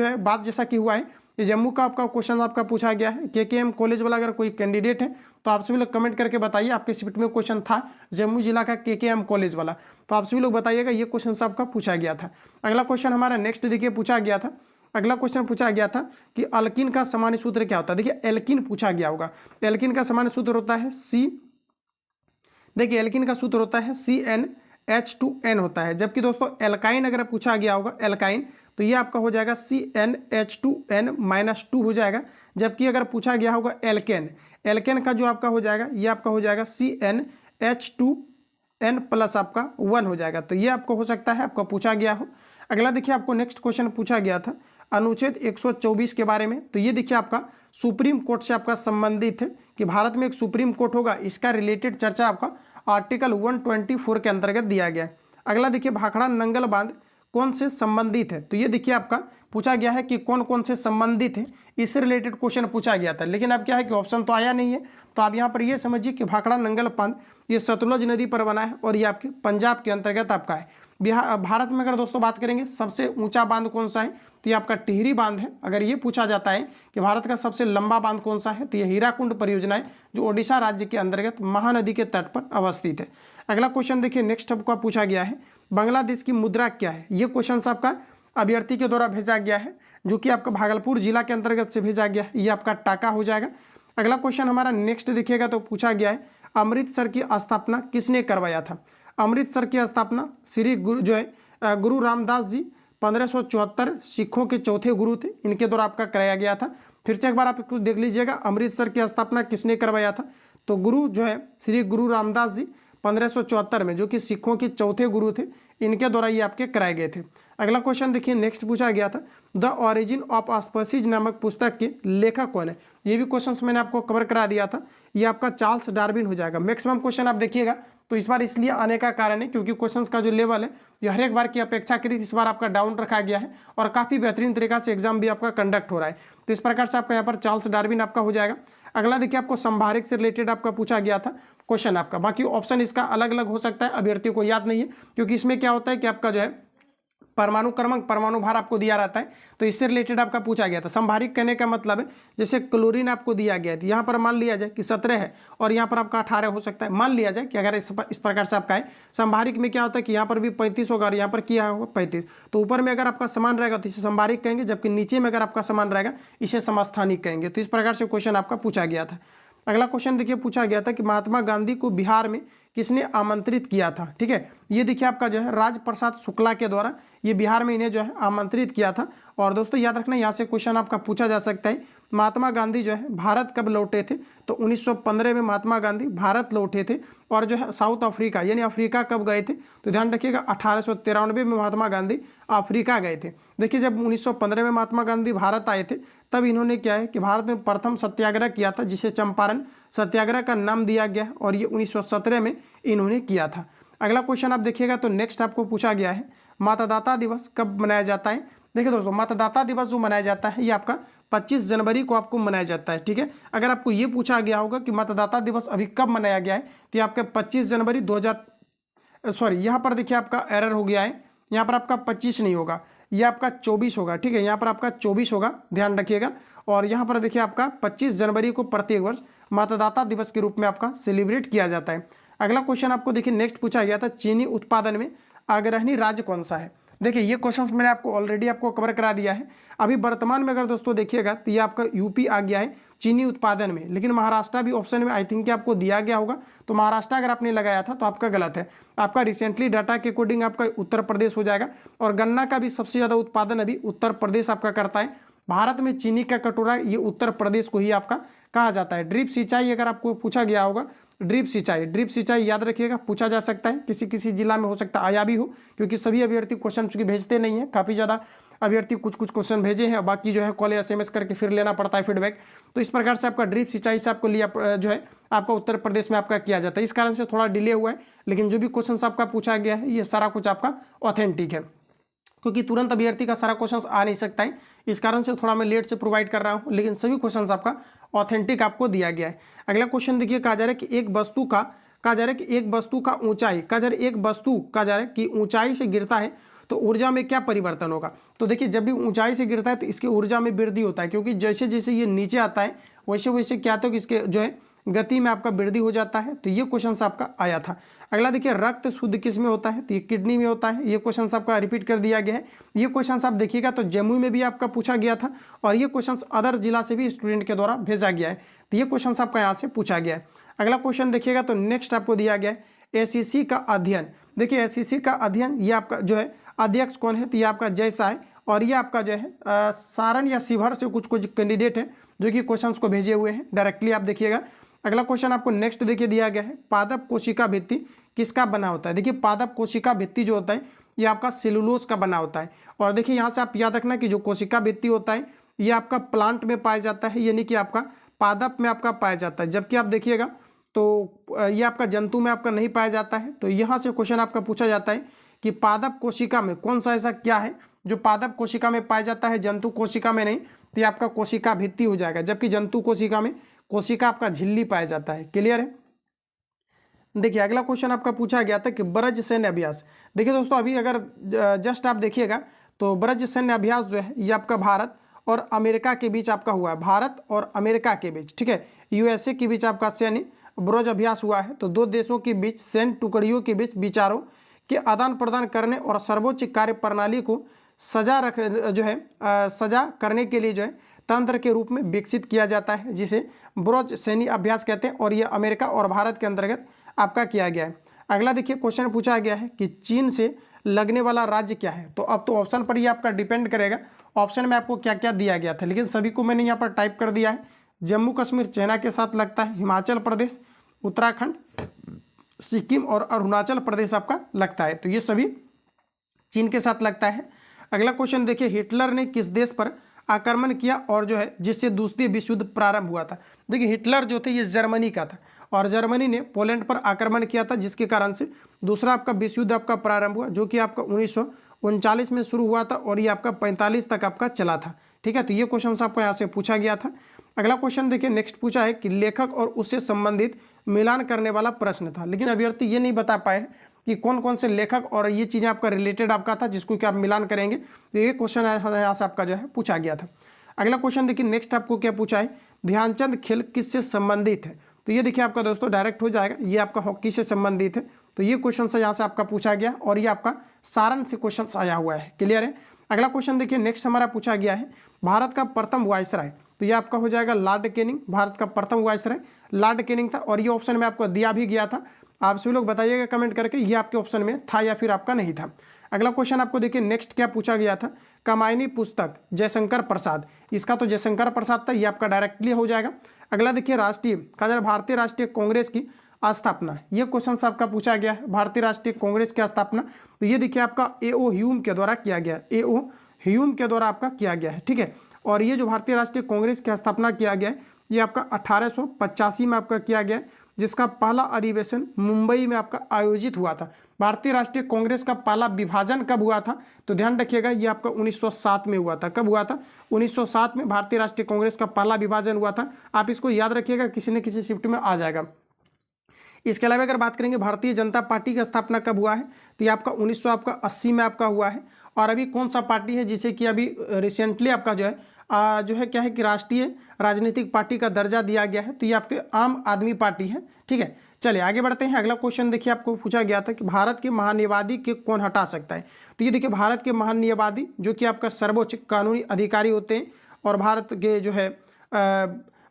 है बात जैसा कि हुआ है ये जम्मू का आपका क्वेश्चन आपका पूछा गया है। केकेएम कॉलेज वाला अगर कोई कैंडिडेट है तो आप सभी लोग कमेंट करके बताइए, आपके शिफ्ट में क्वेश्चन था जम्मू जिला का केकेएम कॉलेज वाला, तो आप सभी लोग बताइएगा ये क्वेश्चन आपका पूछा गया था। अगला क्वेश्चन हमारा नेक्स्ट देखिए पूछा गया था। अगला क्वेश्चन पूछा गया था कि अल्किन का सामान्य सूत्र क्या होता है। देखिए एल्किन पूछा गया होगा। एल्किन का सामान्य सूत्र होता है देखिए एल्किन का सूत्र होता है CnH2n होता है। जबकि दोस्तों एल्काइन अगर पूछा गया होगा एल्काइन तो ये आपका हो जाएगा CnH2n-2 हो जाएगा। जबकि अगर पूछा गया होगा एल्केन, एल्केन का जो आपका हो जाएगा ये आपका हो जाएगा CnH2n प्लस आपका 1 हो जाएगा। तो ये आपको हो सकता है आपको पूछा गया हो। अगला देखिए आपको नेक्स्ट क्वेश्चन पूछा गया था अनुच्छेद 124 के बारे में। तो ये देखिए आपका सुप्रीम कोर्ट से आपका संबंधित है, कि भारत में एक सुप्रीम कोर्ट होगा, इसका रिलेटेड चर्चा आपका आर्टिकल 124 के अंतर्गत दिया गया है। अगला देखिए भाखड़ा नंगल बांध कौन से संबंधित है, तो ये देखिए आपका पूछा गया है कि कौन कौन से संबंधित है, इससे रिलेटेड क्वेश्चन पूछा गया था, लेकिन अब क्या है कि ऑप्शन तो आया नहीं है। तो आप यहाँ पर ये समझिए कि भाखड़ा नंगल बांध ये सतलुज नदी पर बना है और ये आपके पंजाब के अंतर्गत आपका है। भारत में अगर दोस्तों बात करेंगे सबसे ऊंचा बांध कौन सा है, तो ये आपका टिहरी बांध है। अगर ये पूछा जाता है कि भारत का सबसे लंबा बांध कौन सा है, तो ये हीराकुंड परियोजना है, जो ओडिशा राज्य के अंतर्गत महानदी के तट पर अवस्थित है। अगला क्वेश्चन देखिए नेक्स्ट आपका पूछा गया है, बांग्लादेश की मुद्रा क्या है। ये क्वेश्चन आपका अभ्यर्थी के द्वारा भेजा गया है, जो कि आपका भागलपुर जिला के अंतर्गत से भेजा गया है, ये आपका टाका हो जाएगा। अगला क्वेश्चन हमारा नेक्स्ट देखिएगा तो पूछा गया है, अमृतसर की स्थापना किसने करवाया था। अमृतसर की स्थापना श्री गुरु रामदास जी 1574 सिखों के चौथे गुरु थे, इनके द्वारा आपका कराया गया था। फिर से एक बार आप कुछ देख लीजिएगा, अमृतसर की स्थापना किसने करवाया था, तो गुरु श्री गुरु रामदास जी 1574 में, जो कि सिखों के चौथे गुरु थे, इनके द्वारा ये आपके कराए गए थे। अगला क्वेश्चन देखिए नेक्स्ट पूछा गया था, द ऑरिजिन ऑफ स्पीसीज नामक पुस्तक के लेखक कौन है। ये भी क्वेश्चंस मैंने आपको कवर करा दिया था, ये आपका चार्ल्स डार्विन हो जाएगा। मैक्सिमम क्वेश्चन आप देखिएगा तो इस बार इसलिए आने का कारण है क्योंकि क्वेश्चंस का जो लेवल है ये हर एक बार की अपेक्षाकृत इस बार आपका डाउन रखा गया है और काफ़ी बेहतरीन तरीका से एग्जाम भी आपका कंडक्ट हो रहा है। तो इस प्रकार से आपका यहाँ पर चार्ल्स डार्विन आपका हो जाएगा। अगला देखिए आपको संभारिक से रिलेटेड आपका पूछा गया था क्वेश्चन आपका, बाकी ऑप्शन इसका अलग अलग हो सकता है, अभ्यर्थी को याद नहीं है, क्योंकि इसमें क्या होता है कि आपका परमाणु क्रमांक परमाणु भार आपको दिया रहता है, तो इससे रिलेटेड आपका पूछा गया था। संभारिक कहने का मतलब है जैसे क्लोरीन आपको दिया गया है, यहाँ पर मान लिया जाए कि 17 है और यहाँ पर आपका 18 हो सकता है, मान लिया जाए कि अगर इस प्रकार से आपका है। संभारिक में क्या होता है कि यहाँ पर भी 35 होगा और यहाँ पर क्या होगा 35, तो ऊपर में अगर आपका समान रहेगा तो इसे संभारिक कहेंगे, जबकि नीचे में अगर आपका समान रहेगा इसे समस्थानिक कहेंगे। तो इस प्रकार से क्वेश्चन आपका पूछा गया था। अगला क्वेश्चन देखिए पूछा गया था कि महात्मा गांधी को बिहार में किसने आमंत्रित किया था। ठीक है, ये देखिए आपका राजप्रसाद शुक्ला के द्वारा ये बिहार में इन्हें आमंत्रित किया था। और दोस्तों याद रखना यहाँ से क्वेश्चन आपका पूछा जा सकता है, महात्मा गांधी भारत कब लौटे थे, तो 1915 में महात्मा गांधी भारत लौटे थे। और साउथ अफ्रीका यानी अफ्रीका कब गए थे, तो ध्यान रखिएगा 1893 में महात्मा गांधी अफ्रीका गए थे। देखिए जब 1915 में महात्मा गांधी भारत आए थे तब इन्होंने क्या है कि भारत में प्रथम सत्याग्रह किया था, जिसे चंपारण सत्याग्रह का नाम दिया गया, और ये 1917 में इन्होंने किया था। अगला क्वेश्चन आप देखिएगा तो नेक्स्ट आपको पूछा गया है, मतदाता दिवस कब मनाया जाता है। देखिए दोस्तों मतदाता दिवस जो मनाया जाता है ये आपका 25 जनवरी को आपको मनाया जाता है। ठीक है, अगर आपको ये पूछा गया होगा कि मतदाता दिवस अभी कब मनाया गया है, तो ये आपके 25 जनवरी 2000 सॉरी यहाँ पर देखिए आपका एरर हो गया है, यहाँ पर आपका 25 नहीं होगा, ये आपका 24 होगा। ठीक है, यहाँ पर आपका 24 होगा, ध्यान रखिएगा। और यहाँ पर देखिए आपका 25 जनवरी को प्रत्येक वर्ष मतदाता दिवस के रूप में आपका सेलिब्रेट किया जाता है। अगला क्वेश्चन आपको देखिए नेक्स्ट पूछा गया था, चीनी उत्पादन में अग्रणी राज्य कौन सा है। देखिए ये क्वेश्चंस मैंने आपको ऑलरेडी आपको कवर करा दिया है। अभी वर्तमान में अगर दोस्तों देखिएगा तो ये आपका यूपी आ गया है चीनी उत्पादन में, लेकिन महाराष्ट्र भी ऑप्शन में आई थिंक कि आपको दिया गया होगा, तो महाराष्ट्र अगर आपने लगाया था तो आपका गलत है। आपका रिसेंटली डाटा के अकॉर्डिंग आपका उत्तर प्रदेश हो जाएगा। और गन्ना का भी सबसे ज़्यादा उत्पादन अभी उत्तर प्रदेश आपका करता है। भारत में चीनी का कटोरा ये उत्तर प्रदेश को ही आपका कहा जाता है। ड्रिप सिंचाई अगर आपको पूछा गया होगा, ड्रिप सिंचाई याद रखिएगा, पूछा जा सकता है, किसी किसी जिला में हो सकता है आया भी हो, क्योंकि सभी अभ्यर्थी क्वेश्चन चूंकि भेजते नहीं है, काफ़ी ज़्यादा अभ्यर्थी कुछ क्वेश्चन भेजे हैं, बाकी कॉल या SMS करके फिर लेना पड़ता है फीडबैक। तो इस प्रकार से आपका ड्रिप सिंचाई से आपको लिया आपका उत्तर प्रदेश में आपका किया जाता है। इस कारण से थोड़ा डिले हुआ है, लेकिन जो भी क्वेश्चन आपका पूछा गया है ये सारा कुछ आपका ऑथेंटिक है, क्योंकि तुरंत अभ्यर्थी का सारा क्वेश्चन आ नहीं सकता है, इस कारण से थोड़ा मैं लेट से प्रोवाइड कर रहा हूँ, लेकिन सभी क्वेश्चन आपका ऑथेंटिक आपको दिया गया है। अगला क्वेश्चन देखिए, कहा जा रहा है कि एक वस्तु की ऊंचाई से गिरता है तो ऊर्जा में क्या परिवर्तन होगा। तो देखिए जब भी ऊंचाई से गिरता है तो इसकी ऊर्जा में वृद्धि होता है, क्योंकि जैसे जैसे ये नीचे आता है वैसे वैसे क्या होता है कि इसके गति में आपका वृद्धि हो जाता है। तो ये क्वेश्चन आपका आया था। अगला देखिए, रक्त शुद्ध किस में होता है, तो ये किडनी में होता है। ये क्वेश्चन आपका रिपीट कर दिया गया है। ये क्वेश्चन आप देखिएगा तो जम्मू में भी आपका पूछा गया था, और ये क्वेश्चन अदर जिला से भी स्टूडेंट के द्वारा भेजा गया है। तो ये क्वेश्चन आपका यहाँ से पूछा गया है। अगला क्वेश्चन देखिएगा तो नेक्स्ट आपको दिया गया है ACC का अध्ययन। देखिए ACC का अध्ययन ये आपका अध्यक्ष कौन है, तो ये आपका जैसा है, और ये आपका सारण या शिवहर से कुछ कैंडिडेट है जो कि क्वेश्चंस को भेजे हुए हैं डायरेक्टली, आप देखिएगा। अगला क्वेश्चन आपको नेक्स्ट देखिए दिया गया है, पादप कोशिका भित्ति किसका बना होता है। देखिए पादप कोशिका भित्ति जो होता है ये आपका सेलुलोज का बना होता है। और देखिए यहाँ से आप याद रखना कि जो कोशिका भित्ति होता है ये आपका प्लांट में पाया जाता है, यानी कि आपका पादप में आपका पाया जाता है, जबकि आप देखिएगा तो ये आपका जंतु में आपका नहीं पाया जाता है। तो यहाँ से क्वेश्चन आपका पूछा जाता है कि पादप कोशिका में कौन सा ऐसा क्या है जो पादप कोशिका में पाया जाता है, जंतु कोशिका में नहीं। तो ये आपका कोशिका भित्ति हो जाएगा, जबकि जंतु कोशिका में कोशिका आपका झिल्ली पाया जाता है। क्लियर है। देखिए अगला क्वेश्चन आपका पूछा गया था कि ब्रज सैन्य अभ्यास। देखिए दोस्तों अभी अगर जस्ट आप देखिएगा तो ब्रज सैन्य अभ्यास जो है ये आपका भारत और अमेरिका के बीच आपका हुआ है, भारत और अमेरिका के बीच, ठीक है, यूएसए के बीच आपका सैन्य ब्रज अभ्यास हुआ है। तो दो देशों के बीच सैन्य टुकड़ियों के बीच विचारों के आदान प्रदान करने और सर्वोच्च कार्य प्रणाली को सजा करने के लिए जो है तंत्र के रूप में विकसित किया जाता है, जिसे ब्रज सैन्य अभ्यास कहते हैं, और यह अमेरिका और भारत के अंतर्गत आपका किया गया है। अगला देखिए क्वेश्चन पूछा गया है कि चीन से लगने वाला राज्य क्या है। तो अब तो ऑप्शन पर ही आपका डिपेंड करेगा, ऑप्शन में आपको क्या क्या दिया गया था, लेकिन सभी को मैंने यहाँ पर टाइप कर दिया है। जम्मू कश्मीर चाइना के साथ लगता है, हिमाचल प्रदेश, उत्तराखंड, सिक्किम और अरुणाचल प्रदेश आपका लगता है। तो ये सभी चीन के साथ लगता है। अगला क्वेश्चन देखिए, हिटलर ने किस देश पर आक्रमण किया और जो है जिससे दूसरी विश्व युद्ध प्रारंभ हुआ था। देखिए हिटलर जो थे ये जर्मनी का था और जर्मनी ने पोलैंड पर आक्रमण किया था, जिसके कारण से दूसरा आपका विश्व युद्ध आपका प्रारंभ हुआ, जो कि आपका 1939 में शुरू हुआ था और ये आपका 45 तक आपका चला था। ठीक है, तो ये क्वेश्चन आपको यहाँ से पूछा गया था। अगला क्वेश्चन देखिए, नेक्स्ट पूछा है कि लेखक और उससे संबंधित मिलान करने वाला प्रश्न था, लेकिन अभ्यर्थी ये नहीं बता पाए कि कौन कौन से लेखक और ये चीज़ें आपका रिलेटेड आपका था जिसको कि आप मिलान करेंगे। तो ये क्वेश्चन यहाँ से आपका जो है पूछा गया था। अगला क्वेश्चन देखिए, नेक्स्ट आपको क्या पूछा है, ध्यानचंद खेल किससे संबंधित है। तो ये देखिए आपका दोस्तों डायरेक्ट हो जाएगा, ये आपका हॉकी से संबंधित है। तो ये क्वेश्चन से यहाँ से आपका पूछा गया और ये आपका सारण से क्वेश्चन आया हुआ है। क्लियर है। अगला क्वेश्चन देखिए, नेक्स्ट हमारा पूछा गया है भारत का प्रथम वायसराय। तो ये आपका हो जाएगा लॉर्ड कैनिंग, भारत का प्रथम वायसराय लॉर्ड कैनिंग था और ये ऑप्शन में आपको दिया भी गया था। आप सभी लोग बताइएगा कमेंट करके ये आपके ऑप्शन में था या फिर आपका नहीं था। अगला क्वेश्चन आपको देखिए नेक्स्ट क्या पूछा गया था, कामायनी पुस्तक जयशंकर प्रसाद, इसका तो जयशंकर प्रसाद था, ये आपका डायरेक्टली हो जाएगा। अगला देखिए राष्ट्रीय भारतीय राष्ट्रीय कांग्रेस की स्थापना, ये क्वेश्चन आपका पूछा गया है, भारतीय राष्ट्रीय कांग्रेस की स्थापना। तो ये देखिए आपका A.O. ह्यूम के द्वारा किया गया, A.O. ह्यूम के द्वारा आपका किया गया है। ठीक है, और ये जो भारतीय राष्ट्रीय कांग्रेस की स्थापना किया गया है ये आपका 1885 में आपका किया गया, जिसका पहला अधिवेशन मुंबई में आपका आयोजित हुआ था। भारतीय राष्ट्रीय कांग्रेस का पहला विभाजन कब हुआ था, तो ध्यान रखिएगा ये आपका 1907 में हुआ था। कब हुआ था, 1907 में भारतीय राष्ट्रीय कांग्रेस का पहला विभाजन हुआ था। आप इसको याद रखिएगा, किसी न किसी शिफ्ट में आ जाएगा। इसके अलावा अगर बात करेंगे भारतीय जनता पार्टी की स्थापना कब हुआ है, तो ये आपका 1980 में आपका हुआ है। और अभी कौन सा पार्टी है जिसे कि अभी रिसेंटली आपका जो है क्या है कि राष्ट्रीय राजनीतिक पार्टी का दर्जा दिया गया है, तो ये आपके आम आदमी पार्टी है। ठीक है, चलिए आगे बढ़ते हैं। अगला क्वेश्चन देखिए आपको पूछा गया था कि भारत के महान्यायवादी के कौन हटा सकता है। तो ये देखिए भारत के महान्यायवादी जो कि आपका सर्वोच्च कानूनी अधिकारी होते हैं और भारत के जो है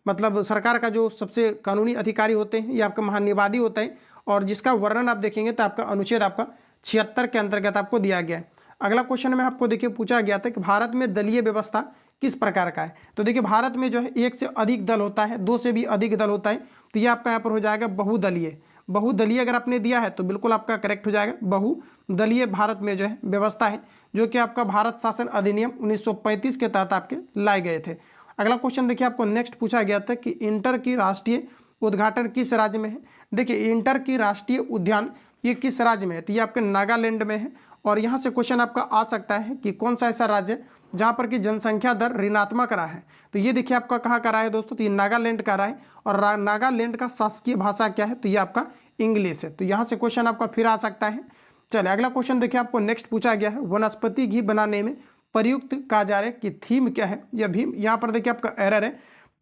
मतलब सरकार का जो सबसे कानूनी अधिकारी होते हैं ये आपका महान्यायवादी होता है, और जिसका वर्णन आप देखेंगे तो आपका अनुच्छेद आपका 76 के अंतर्गत आपको दिया गया है। अगला क्वेश्चन में आपको देखिए पूछा गया था कि भारत में दलीय व्यवस्था किस प्रकार का है। तो देखिए भारत में जो है एक से अधिक दल होता है, दो से भी अधिक दल होता है, तो ये आपका यहाँ पर हो जाएगा बहुदलीय। बहुदलीय अगर आपने दिया है तो बिल्कुल आपका करेक्ट हो जाएगा। बहुदलीय भारत में जो है व्यवस्था है, जो कि आपका भारत शासन अधिनियम 1935 के तहत आपके लाए गए थे। अगला क्वेश्चन देखिए आपको नेक्स्ट पूछा गया था कि इंटर की राष्ट्रीय उद्घाटन किस राज्य में है। देखिए इंटर की राष्ट्रीय उद्यान ये किस राज्य में है, तो ये आपके नागालैंड में है। और यहाँ से क्वेश्चन आपका आ सकता है कि कौन सा ऐसा राज्य है जहाँ पर कि जनसंख्या दर ऋणात्मक रहा है। तो ये देखिए आपका कहाँ का रहा है दोस्तों, तो ये नागालैंड का रहा है। और नागालैंड का शासकीय भाषा क्या है, तो ये आपका इंग्लिश है। तो यहाँ से क्वेश्चन आपका फिर आ सकता है। चलिए अगला क्वेश्चन देखिए आपको नेक्स्ट पूछा गया है, वनस्पति घी बनाने में प्रयुक्त कार्य की थीम क्या है। यह भी यहाँ पर देखिए आपका एरर है,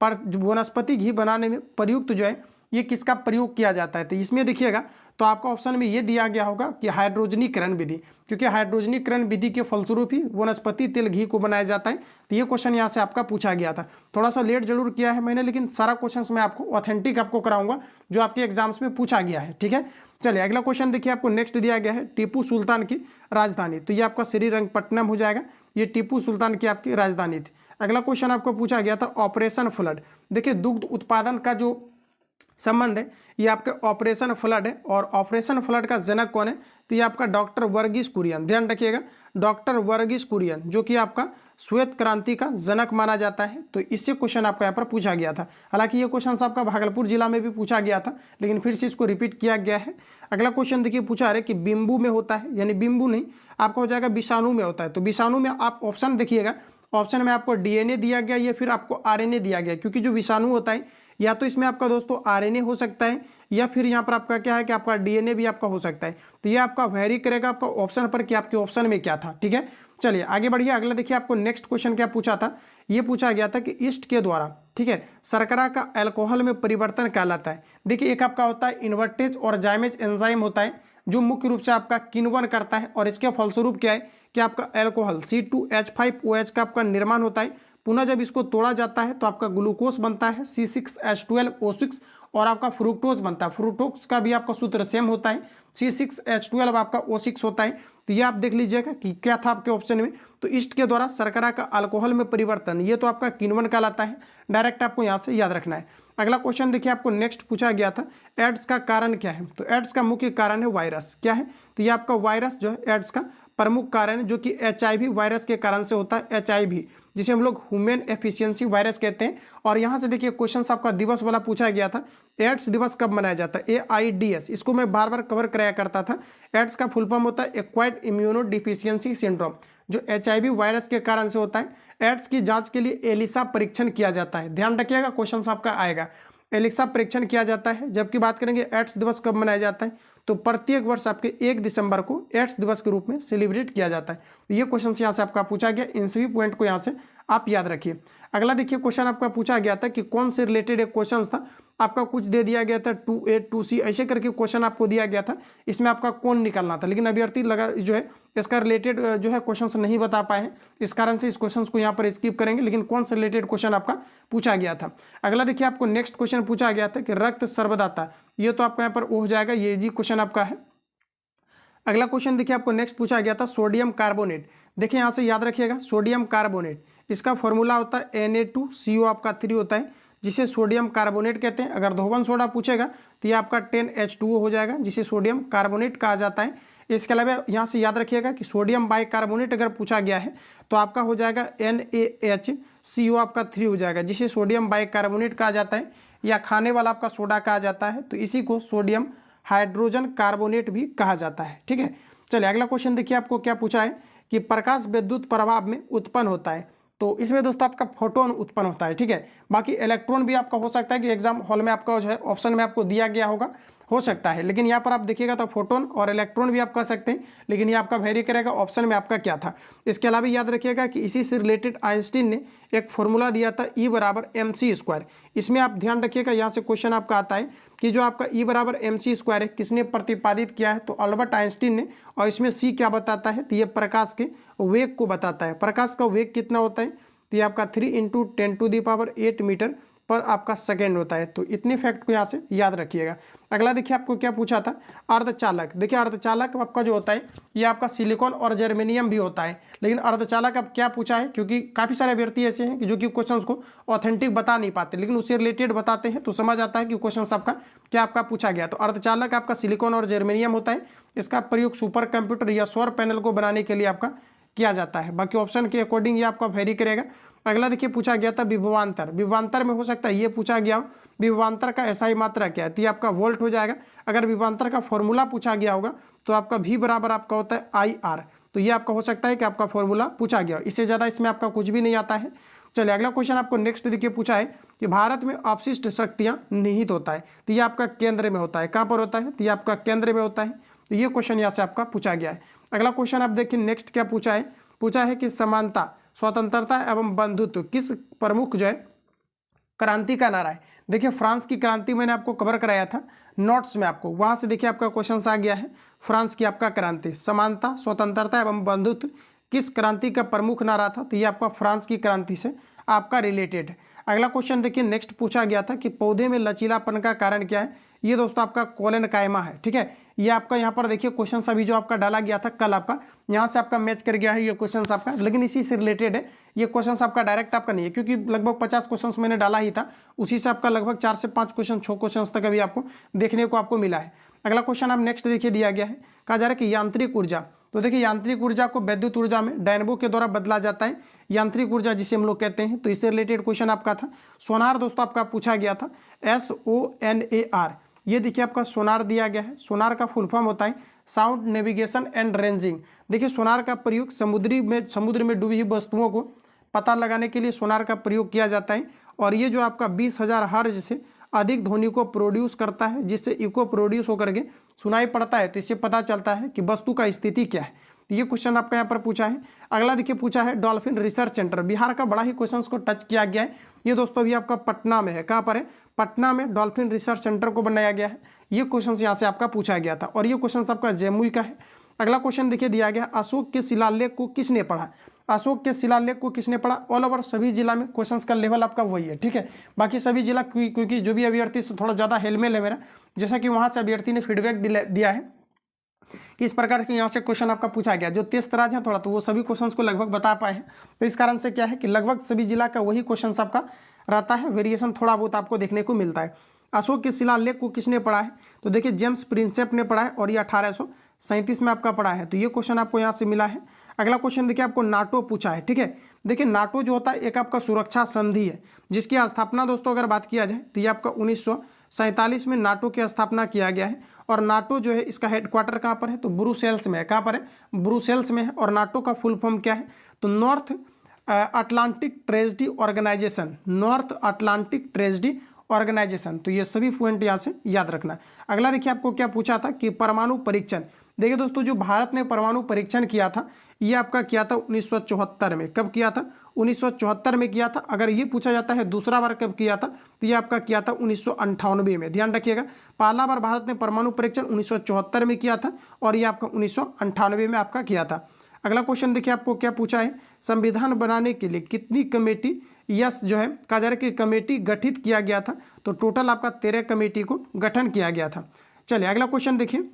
पर वनस्पति घी बनाने में प्रयुक्त जो है ये किसका प्रयोग किया जाता है। तो इसमें देखिएगा तो आपका ऑप्शन में ये दिया गया होगा कि हाइड्रोजनीकरण विधि, क्योंकि हाइड्रोजनीकरण विधि के फलस्वरूप ही वनस्पति तेल घी को बनाया जाता है। तो ये क्वेश्चन यहाँ से आपका पूछा गया था। थोड़ा सा लेट जरूर किया है मैंने, लेकिन सारा क्वेश्चन मैं आपको ऑथेंटिक आपको कराऊंगा जो आपके एग्जाम्स में पूछा गया है। ठीक है, चलिए अगला क्वेश्चन देखिए आपको नेक्स्ट दिया गया है, टीपू सुल्तान की राजधानी। तो ये आपका श्रीरंगपट्टनम हो जाएगा, ये टीपू सुल्तान की आपकी राजधानी थी। अगला क्वेश्चन आपको पूछा गया था ऑपरेशन फ्लड। देखिए दुग्ध उत्पादन का जो संबंध है ये आपके ऑपरेशन फ्लड है, और ऑपरेशन फ्लड का जनक कौन है, तो ये आपका डॉक्टर वर्गीस कुरियन। ध्यान रखिएगा डॉक्टर वर्गीस कुरियन, जो कि आपका श्वेत क्रांति का जनक माना जाता है। तो इससे क्वेश्चन आपका यहाँ पर पूछा गया था। हालांकि ये क्वेश्चन आपका भागलपुर जिला में भी पूछा गया था, लेकिन फिर से इसको रिपीट किया गया है। अगला क्वेश्चन देखिए पूछा है कि बिंबु में होता है, यानी बिंबु नहीं, आपका हो जाएगा विषाणु में होता है। तो विषाणु में आप ऑप्शन देखिएगा, ऑप्शन में आपको डीएनए दिया गया या फिर आपको आरएनए दिया गया, क्योंकि जो विषाणु होता है या तो इसमें आपका दोस्तों आरएनए हो सकता है या फिर यहाँ पर आपका क्या है कि आपका डीएनए भी आपका हो सकता है। तो ये आपका वेरी करेगा आपका ऑप्शन पर कि आपके ऑप्शन में क्या था। ठीक है, चलिए आगे बढ़िए। अगला देखिए आपको नेक्स्ट क्वेश्चन क्या पूछा था, ये पूछा गया था कि ईस्ट के द्वारा, ठीक है, शर्करा का अल्कोहल में परिवर्तन कहलाता है। देखिए एक आपका होता है इन्वर्टेज और जाइमेज एंजाइम होता है जो मुख्य रूप से आपका किण्वन करता है, और इसके फलस्वरूप क्या है कि आपका अल्कोहल C2H5OH का आपका निर्माण होता है। पुनः जब इसको तोड़ा जाता है तो आपका ग्लूकोज बनता है C6H12O6, और आपका फ्रुक्टोज बनता है। फ्रुक्टोज का भी आपका सूत्र सेम होता है, C6H12 आपका O6 होता है। तो ये आप देख लीजिएगा कि क्या था आपके ऑप्शन में। तो ईस्ट के द्वारा शर्करा का अल्कोहल में परिवर्तन, ये तो आपका किण्वन कहलाता है, डायरेक्ट आपको यहाँ से याद रखना है। अगला क्वेश्चन देखिए आपको नेक्स्ट पूछा गया था, एड्स का कारण क्या है। तो एड्स का मुख्य कारण है वायरस। क्या है, तो ये आपका वायरस जो है एड्स का प्रमुख कारण है, जो कि HIV वायरस के कारण से होता है। HIV जिसे हम लोग ह्यूमन एफिशिएंसी वायरस कहते हैं। और यहाँ से देखिए क्वेश्चन आपका दिवस वाला पूछा गया था, एड्स दिवस कब मनाया जाता है, AIDS। इसको मैं बार बार कवर कराया करता था। एड्स का फुल फॉर्म होता है एक्वायर्ड इम्यूनो डिफिशियंसी सिंड्रोम, जो HIV वायरस के कारण से होता है। एड्स की जांच के लिए एलिसा परीक्षण किया जाता है। ध्यान रखिएगा क्वेश्चन आपका आएगा, एलिसा परीक्षण किया जाता है। जबकि बात करेंगे एड्स दिवस कब मनाया जाता है, तो प्रत्येक वर्ष आपके 1 दिसंबर को एड्स दिवस के रूप में सेलिब्रेट किया जाता है। तो ये क्वेश्चन यहाँ से आपका पूछा गया, इन सभी पॉइंट को यहाँ से आप याद रखिए। अगला देखिए क्वेश्चन आपका पूछा गया था कि कौन से रिलेटेड एक क्वेश्चन था, आपका कुछ दे दिया गया था 2A 2C ऐसे करके क्वेश्चन आपको दिया गया था, इसमें आपका कौन निकालना था। लेकिन अभ्यर्थी लगा जो है इसका रिलेटेड जो है क्वेश्चन नहीं बता पाए हैं, इस कारण से इस क्वेश्चन को यहाँ पर स्किप करेंगे। लेकिन कौन से रिलेटेड क्वेश्चन आपका पूछा गया था। अगला देखिए आपको नेक्स्ट क्वेश्चन पूछा गया था कि रक्त सर्वदाता, ये तो आपका यहाँ पर हो जाएगा, ये जी क्वेश्चन आपका है। अगला क्वेश्चन देखिए आपको नेक्स्ट पूछा गया था सोडियम कार्बोनेट। देखिए यहाँ से याद रखिएगा, सोडियम कार्बोनेट इसका फॉर्मूला होता है Na2CO आपका 3 होता है, जिसे सोडियम कार्बोनेट कहते हैं। अगर धोवन सोडा पूछेगा तो ये आपका 10H2O हो जाएगा, जिसे सोडियम कार्बोनेट कहा जाता है। इसके अलावा यहाँ से याद रखिएगा कि सोडियम बाइकार्बोनेट अगर पूछा गया है तो आपका हो जाएगा NaHCO आपका 3 हो जाएगा, जिसे सोडियम बाइकार्बोनेट कहा जाता है, या खाने वाला आपका सोडा कहा जाता है। तो इसी को सोडियम हाइड्रोजन कार्बोनेट भी कहा जाता है। ठीक है, चलिए अगला क्वेश्चन देखिए आपको क्या पूछा है कि प्रकाश विद्युत प्रभाव में उत्पन्न होता है। तो इसमें दोस्तों आपका फोटोन उत्पन्न होता है। ठीक है, बाकी इलेक्ट्रॉन भी आपका हो सकता है कि एग्जाम हॉल में आपका जो है ऑप्शन में आपको दिया गया होगा, हो सकता है। लेकिन यहाँ पर आप देखिएगा तो फोटोन और इलेक्ट्रॉन भी आप कह सकते हैं, लेकिन ये आपका वेरी करेगा ऑप्शन में आपका क्या था। इसके अलावा याद रखिएगा कि इसी से रिलेटेड आइंस्टीन ने एक फॉर्मूला दिया था E = mc²। इसमें आप ध्यान रखिएगा, यहाँ से क्वेश्चन आपका आता है कि जो आपका E = mc² है, किसने प्रतिपादित किया है, तो अल्बर्ट आइंस्टीन ने। और इसमें C क्या बताता है, तो ये प्रकाश के वेग को बताता है। प्रकाश का वेग कितना होता है, तो ये आपका 3 × 10⁸ मीटर पर आपका सेकेंड होता है। तो इतने फैक्ट को यहाँ से याद रखिएगा। अगला देखिए आपको क्या पूछा था, अर्धचालक। देखिए अर्धचालक आपका जो होता है ये आपका सिलिकॉन और जर्मेनियम भी होता है। लेकिन अर्धचालक अब क्या पूछा है, क्योंकि काफ़ी सारे अभ्यर्थी ऐसे हैं कि जो कि क्वेश्चन को ऑथेंटिक बता नहीं पाते, लेकिन उससे रिलेटेड बताते हैं तो समझ आता है कि क्वेश्चन आपका क्या आपका पूछा गया। तो अर्धचालक आपका सिलिकॉन और जर्मेनियम होता है। इसका प्रयोग सुपर कंप्यूटर या सौर पैनल को बनाने के लिए आपका किया जाता है। बाकी ऑप्शन के अकॉर्डिंग ये आपका वेरी करेगा। अगला देखिए पूछा गया था विभवांतर। विभवांतर में हो सकता है ये पूछा गया हो, विभवांतर का SI मात्रा क्या है, तो ये आपका वोल्ट हो जाएगा। अगर विभवांतर का फॉर्मूला पूछा गया होगा तो आपका V = आपका होता है IR। तो ये आपका हो सकता है कि आपका फॉर्मूला पूछा गया हो, इससे ज़्यादा इसमें आपका कुछ भी नहीं आता है। चलिए अगला क्वेश्चन आपको नेक्स्ट देखिए पूछा है कि भारत में अपशिष्ट शक्तियाँ निहित होता है, तो ये आपका केंद्र में होता है। कहाँ पर होता है, तो ये आपका केंद्र में होता है। तो ये क्वेश्चन यहाँ से आपका पूछा गया है। अगला क्वेश्चन आप देखिए नेक्स्ट क्या पूछा है कि समानता, स्वतंत्रता एवं बंधुत्व किस प्रमुख जो है क्रांति का नारा है। देखिए फ्रांस की क्रांति मैंने आपको कवर कराया था नोट्स में, आपको वहां से देखिए आपका क्वेश्चन आ गया है। फ्रांस की आपका क्रांति, समानता, स्वतंत्रता एवं बंधुत्व किस क्रांति का प्रमुख नारा था, तो ये आपका फ्रांस की क्रांति से आपका रिलेटेड है। अगला क्वेश्चन देखिए नेक्स्ट पूछा गया था कि पौधे में लचीलापन का कारण क्या है। ये दोस्तों आपका कोलेन कायमा है। ठीक है, ये आपका यहाँ पर देखिए क्वेश्चन अभी जो आपका डाला गया था कल, आपका यहाँ से आपका मैच कर गया है ये क्वेश्चन आपका, लेकिन इसी से रिलेटेड है। ये क्वेश्चन आपका डायरेक्ट आपका नहीं है, क्योंकि लगभग 50 क्वेश्चन मैंने डाला ही था, उसी से आपका लगभग 4 से 5 क्वेश्चन 6 क्वेश्चन तक अभी आपको देखने को आपको मिला है। अगला क्वेश्चन आप नेक्स्ट देखिए दिया गया है, कहा जा रहा है कि यांत्रिक ऊर्जा। तो देखिए यांत्रिक ऊर्जा को विद्युत ऊर्जा में डायनेमो के द्वारा बदला जाता है। यांत्रिक ऊर्जा जिसे हम लोग कहते हैं, तो इससे रिलेटेड क्वेश्चन आपका था। सोनार दोस्तों आपका पूछा गया था, SONAR। ये देखिए आपका सोनार दिया गया है। सोनार का फुल फॉर्म होता है साउंड नेविगेशन एंड रेंजिंग। देखिए सोनार का प्रयोग समुद्र में डूबी हुई वस्तुओं को पता लगाने के लिए सोनार का प्रयोग किया जाता है। और ये जो आपका 20,000 हर्ट्ज से अधिक ध्वनि को प्रोड्यूस करता है, जिससे इको प्रोड्यूस होकर के सुनाई पड़ता है, तो इससे पता चलता है कि वस्तु का स्थिति क्या है। तो ये क्वेश्चन आपका यहाँ पर पूछा है। अगला देखिए पूछा है डॉल्फिन रिसर्च सेंटर। बिहार का बड़ा ही क्वेश्चन को टच किया गया है। ये दोस्तों भी आपका पटना में है। कहाँ पर है? पटना में डॉल्फिन रिसर्च सेंटर को बनाया गया है। ये क्वेश्चन यहाँ से आपका पूछा गया था और ये क्वेश्चन आपका जमुई का है। अगला क्वेश्चन देखिए दिया गया, अशोक के शिलालेख को किसने पढ़ा? अशोक के शिलालेख को किसने पढ़ा? ऑल ओवर सभी जिला में क्वेश्चंस का लेवल आपका वही है, ठीक है। बाकी सभी जिला क्योंकि जो भी अभ्यर्थी से थोड़ा ज़्यादा हेलमेल है मेरा, जैसा कि वहाँ से अभ्यर्थी ने फीडबैक दिया है कि इस प्रकार के यहाँ से क्वेश्चन आपका पूछा गया। जो तेज तराज है थोड़ा, तो वो सभी क्वेश्चंस को लगभग बता पाए हैं। तो इस कारण से क्या है कि लगभग सभी जिला का वही क्वेश्चन आपका रहता है, वेरिएशन थोड़ा बहुत आपको देखने को मिलता है। अशोक के शिलालेख को किसने पढ़ा है? तो देखिए जेम्स प्रिंसेप ने पढ़ा है और ये 1837 में आपका पढ़ा है। तो ये क्वेश्चन आपको यहाँ से मिला है। अगला क्वेश्चन देखिए आपको नाटो पूछा है, ठीक है। देखिए नाटो जो होता है एक आपका सुरक्षा संधि है, जिसकी स्थापना दोस्तों अगर बात किया जाए तो ये आपका 1947 में नाटो की स्थापना किया गया है। और नाटो जो है इसका हेडक्वार्टर कहाँ पर है? तो ब्रुसेल्स में है। कहाँ पर है? ब्रुसेल्स में है। और नाटो का फुल फॉर्म क्या है? तो North Atlantic tragedy organisation, North Atlantic tragedy organisation. तो ये सभी पॉइंट यहाँ से याद रखना। अगला देखिए आपको क्या पूछा था कि परमाणु परीक्षण। देखिए दोस्तों जो भारत ने परमाणु परीक्षण किया था ये आपका किया था 1974 में। कब किया था? 1974 में किया था। अगर ये पूछा जाता है दूसरा बार कब किया था, तो ये आपका किया था 1998 में। ध्यान रखिएगा, पहला बार भारत ने परमाणु परीक्षण 1974 में किया था और ये आपका 1998 में आपका किया था। अगला क्वेश्चन देखिए आपको क्या पूछा है, संविधान बनाने के लिए कितनी कमेटी यस जो है काजर की कमेटी गठित किया गया था? तो टोटल आपका 13 कमेटी को गठन किया गया था। चलिए अगला क्वेश्चन देखिए।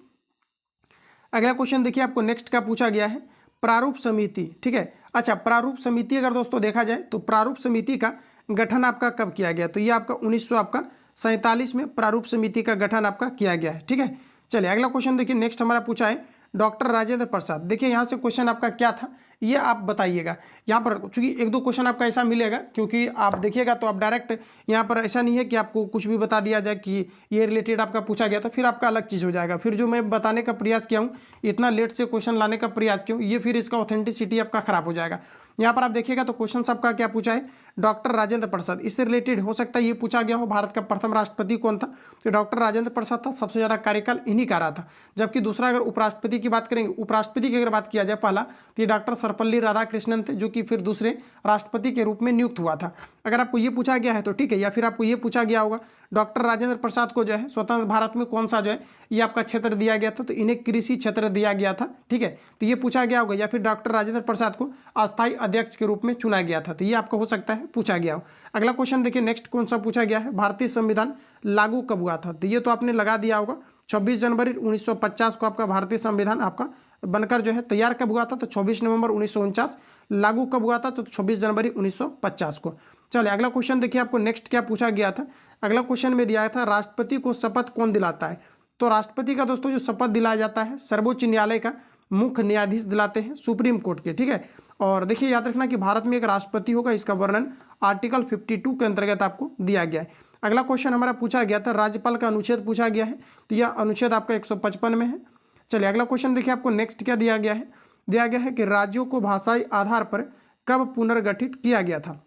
अगला क्वेश्चन देखिए आपको नेक्स्ट क्या पूछा गया है, प्रारूप समिति, ठीक है। अच्छा, प्रारूप समिति अगर दोस्तों देखा जाए तो प्रारूप समिति का गठन आपका कब किया गया? तो ये आपका 1947 में प्रारूप समिति का गठन आपका किया गया है, ठीक है। चलिए अगला क्वेश्चन देखिए नेक्स्ट हमारा पूछा है डॉक्टर राजेंद्र प्रसाद। देखिए यहाँ से क्वेश्चन आपका क्या था ये आप बताइएगा। यहाँ पर चूंकि एक दो क्वेश्चन आपका ऐसा मिलेगा, क्योंकि आप देखिएगा तो आप डायरेक्ट यहाँ पर ऐसा नहीं है कि आपको कुछ भी बता दिया जाए कि ये रिलेटेड आपका पूछा गया था, फिर आपका अलग चीज़ हो जाएगा। फिर जो मैं बताने का प्रयास किया हूँ, इतना लेट से क्वेश्चन लाने का प्रयास किया हूँ, ये फिर इसका ऑथेंटिसिटी आपका खराब हो जाएगा। यहाँ पर आप देखिएगा तो क्वेश्चन आपका क्या पूछा है, डॉक्टर राजेंद्र प्रसाद। इससे रिलेटेड हो सकता है ये पूछा गया हो भारत का प्रथम राष्ट्रपति कौन था? तो डॉक्टर राजेंद्र प्रसाद था। सबसे ज़्यादा कार्यकाल इन्हीं का रहा था। जबकि दूसरा अगर उपराष्ट्रपति की बात करेंगे, उपराष्ट्रपति की अगर बात किया जाए पहला, तो ये डॉक्टर सर्वपल्ली राधाकृष्णन थे, जो कि फिर दूसरे राष्ट्रपति के रूप में नियुक्त हुआ था। अगर आपको ये पूछा गया है तो ठीक है, या फिर आपको ये पूछा गया होगा डॉक्टर राजेंद्र प्रसाद को जो है स्वतंत्र भारत में कौन सा जो है ये आपका क्षेत्र दिया गया था? तो इन्हें कृषि क्षेत्र दिया गया था, ठीक है। तो ये पूछा गया होगा, या फिर डॉक्टर राजेंद्र प्रसाद को अस्थायी अध्यक्ष के रूप में चुना गया था, तो ये आपका हो सकता है पूछा गया हो। अगला क्वेश्चन देखिए नेक्स्ट कौन सा पूछा गया है, भारतीय संविधान लागू कब हुआ था? तो ये तो आपने लगा दिया होगा, 26 जनवरी 1950 को आपका भारतीय संविधान आपका बनकर जो है तैयार कब हुआ था? तो 24 नवंबर 1949। लागू कब हुआ था? तो 26 जनवरी 1950 को। चलिए अगला क्वेश्चन देखिए आपको नेक्स्ट क्या पूछा गया था। अगला क्वेश्चन में दिया था राष्ट्रपति को शपथ कौन दिलाता है? तो राष्ट्रपति का दोस्तों जो शपथ दिलाया जाता है सर्वोच्च न्यायालय का मुख्य न्यायाधीश दिलाते हैं, सुप्रीम कोर्ट के, ठीक है। और देखिए याद रखना कि भारत में एक राष्ट्रपति होगा, इसका वर्णन आर्टिकल 52 के अंतर्गत आपको दिया गया है। अगला क्वेश्चन हमारा पूछा गया था राज्यपाल का अनुच्छेद पूछा गया है, तो यह अनुच्छेद आपका 155 में है। चलिए अगला क्वेश्चन देखिए आपको नेक्स्ट क्या दिया गया है, दिया गया है कि राज्यों को भाषाई आधार पर कब पुनर्गठित किया गया था?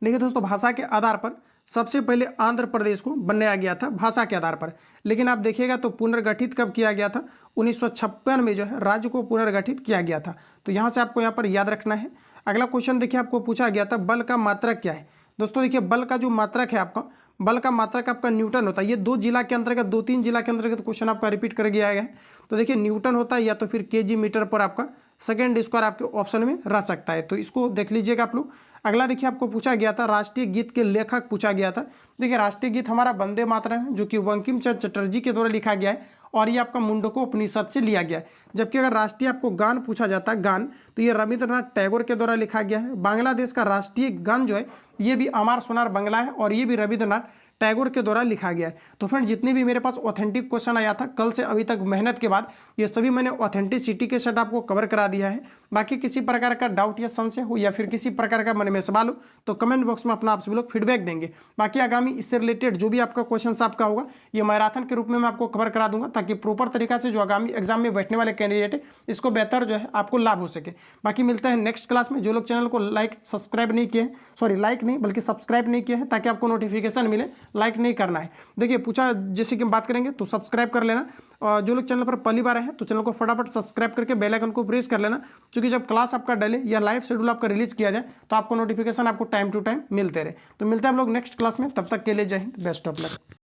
देखिए दोस्तों भाषा के आधार पर सबसे पहले आंध्र प्रदेश को बनाया गया था भाषा के आधार पर, लेकिन आप देखिएगा तो पुनर्गठित कब किया गया था? 1956 में जो है राज्य को पुनर्गठित किया गया था। तो यहाँ से आपको यहाँ पर याद रखना है। अगला क्वेश्चन देखिए आपको पूछा गया था बल का मात्रक क्या है? दोस्तों देखिए बल का जो मात्रक है आपका, बल का मात्रक आपका न्यूटन होता है। ये दो जिला के अंतर्गत, 2-3 जिला के अंतर्गत क्वेश्चन आपका रिपीट कर गया है। तो देखिए न्यूटन होता है या तो फिर केजी मीटर पर आपका सेकेंड स्क्वायर आपके ऑप्शन में रह सकता है, तो इसको देख लीजिएगा आप लोग। अगला देखिए आपको पूछा गया था राष्ट्रीय गीत के लेखक पूछा गया था। देखिए राष्ट्रीय गीत हमारा वंदे मातरम है, जो कि बंकिम चंद्र चटर्जी के द्वारा लिखा गया है और ये आपका मुंडको उपनिषद से लिया गया है। जबकि अगर राष्ट्रीय आपको गान पूछा जाता है, गान, तो ये रविंद्रनाथ टैगोर के द्वारा लिखा गया है। बांग्लादेश का राष्ट्रीय गान जो है ये भी अमार सोनार बांग्ला है और ये भी रविंद्रनाथ टैगोर के द्वारा लिखा गया है। तो फ्रेंड जितने भी मेरे पास ऑथेंटिक क्वेश्चन आया था कल से अभी तक मेहनत के बाद, ये सभी मैंने ऑथेंटिसिटी के साथ आपको कवर करा दिया है। बाकी किसी प्रकार का डाउट या संशय हो या फिर किसी प्रकार का मन में सवाल हो तो कमेंट बॉक्स में अपना आप सभी लोग फीडबैक देंगे। बाकी आगामी इससे रिलेटेड जो भी आपका क्वेश्चन आपका होगा ये मैराथन के रूप में मैं आपको कवर करा दूंगा, ताकि प्रॉपर तरीका से जो आगामी एग्जाम में बैठने वाले कैंडिडेट है इसको बेहतर जो है आपको लाभ हो सके। बाकी मिलता है नेक्स्ट क्लास में। जो लोग चैनल को सब्सक्राइब नहीं किए हैं, सॉरी लाइक नहीं बल्कि सब्सक्राइब नहीं किया है, ताकि आपको नोटिफिकेशन मिले, लाइक नहीं करना है। देखिए पूछा जैसे कि हम बात करेंगे तो सब्सक्राइब कर लेना, और जो लोग चैनल पर पहली बार हैं तो चैनल को फटाफट सब्सक्राइब करके बेल आइकन को प्रेस कर लेना, क्योंकि जब क्लास आपका डले या लाइव शेड्यूल आपका रिलीज किया जाए तो आपको नोटिफिकेशन आपको टाइम टू टाइम मिलते रहे। तो मिलते हैं हम लोग नेक्स्ट क्लास में, तब तक के लिए जय हिंद, बेस्ट ऑफ लक।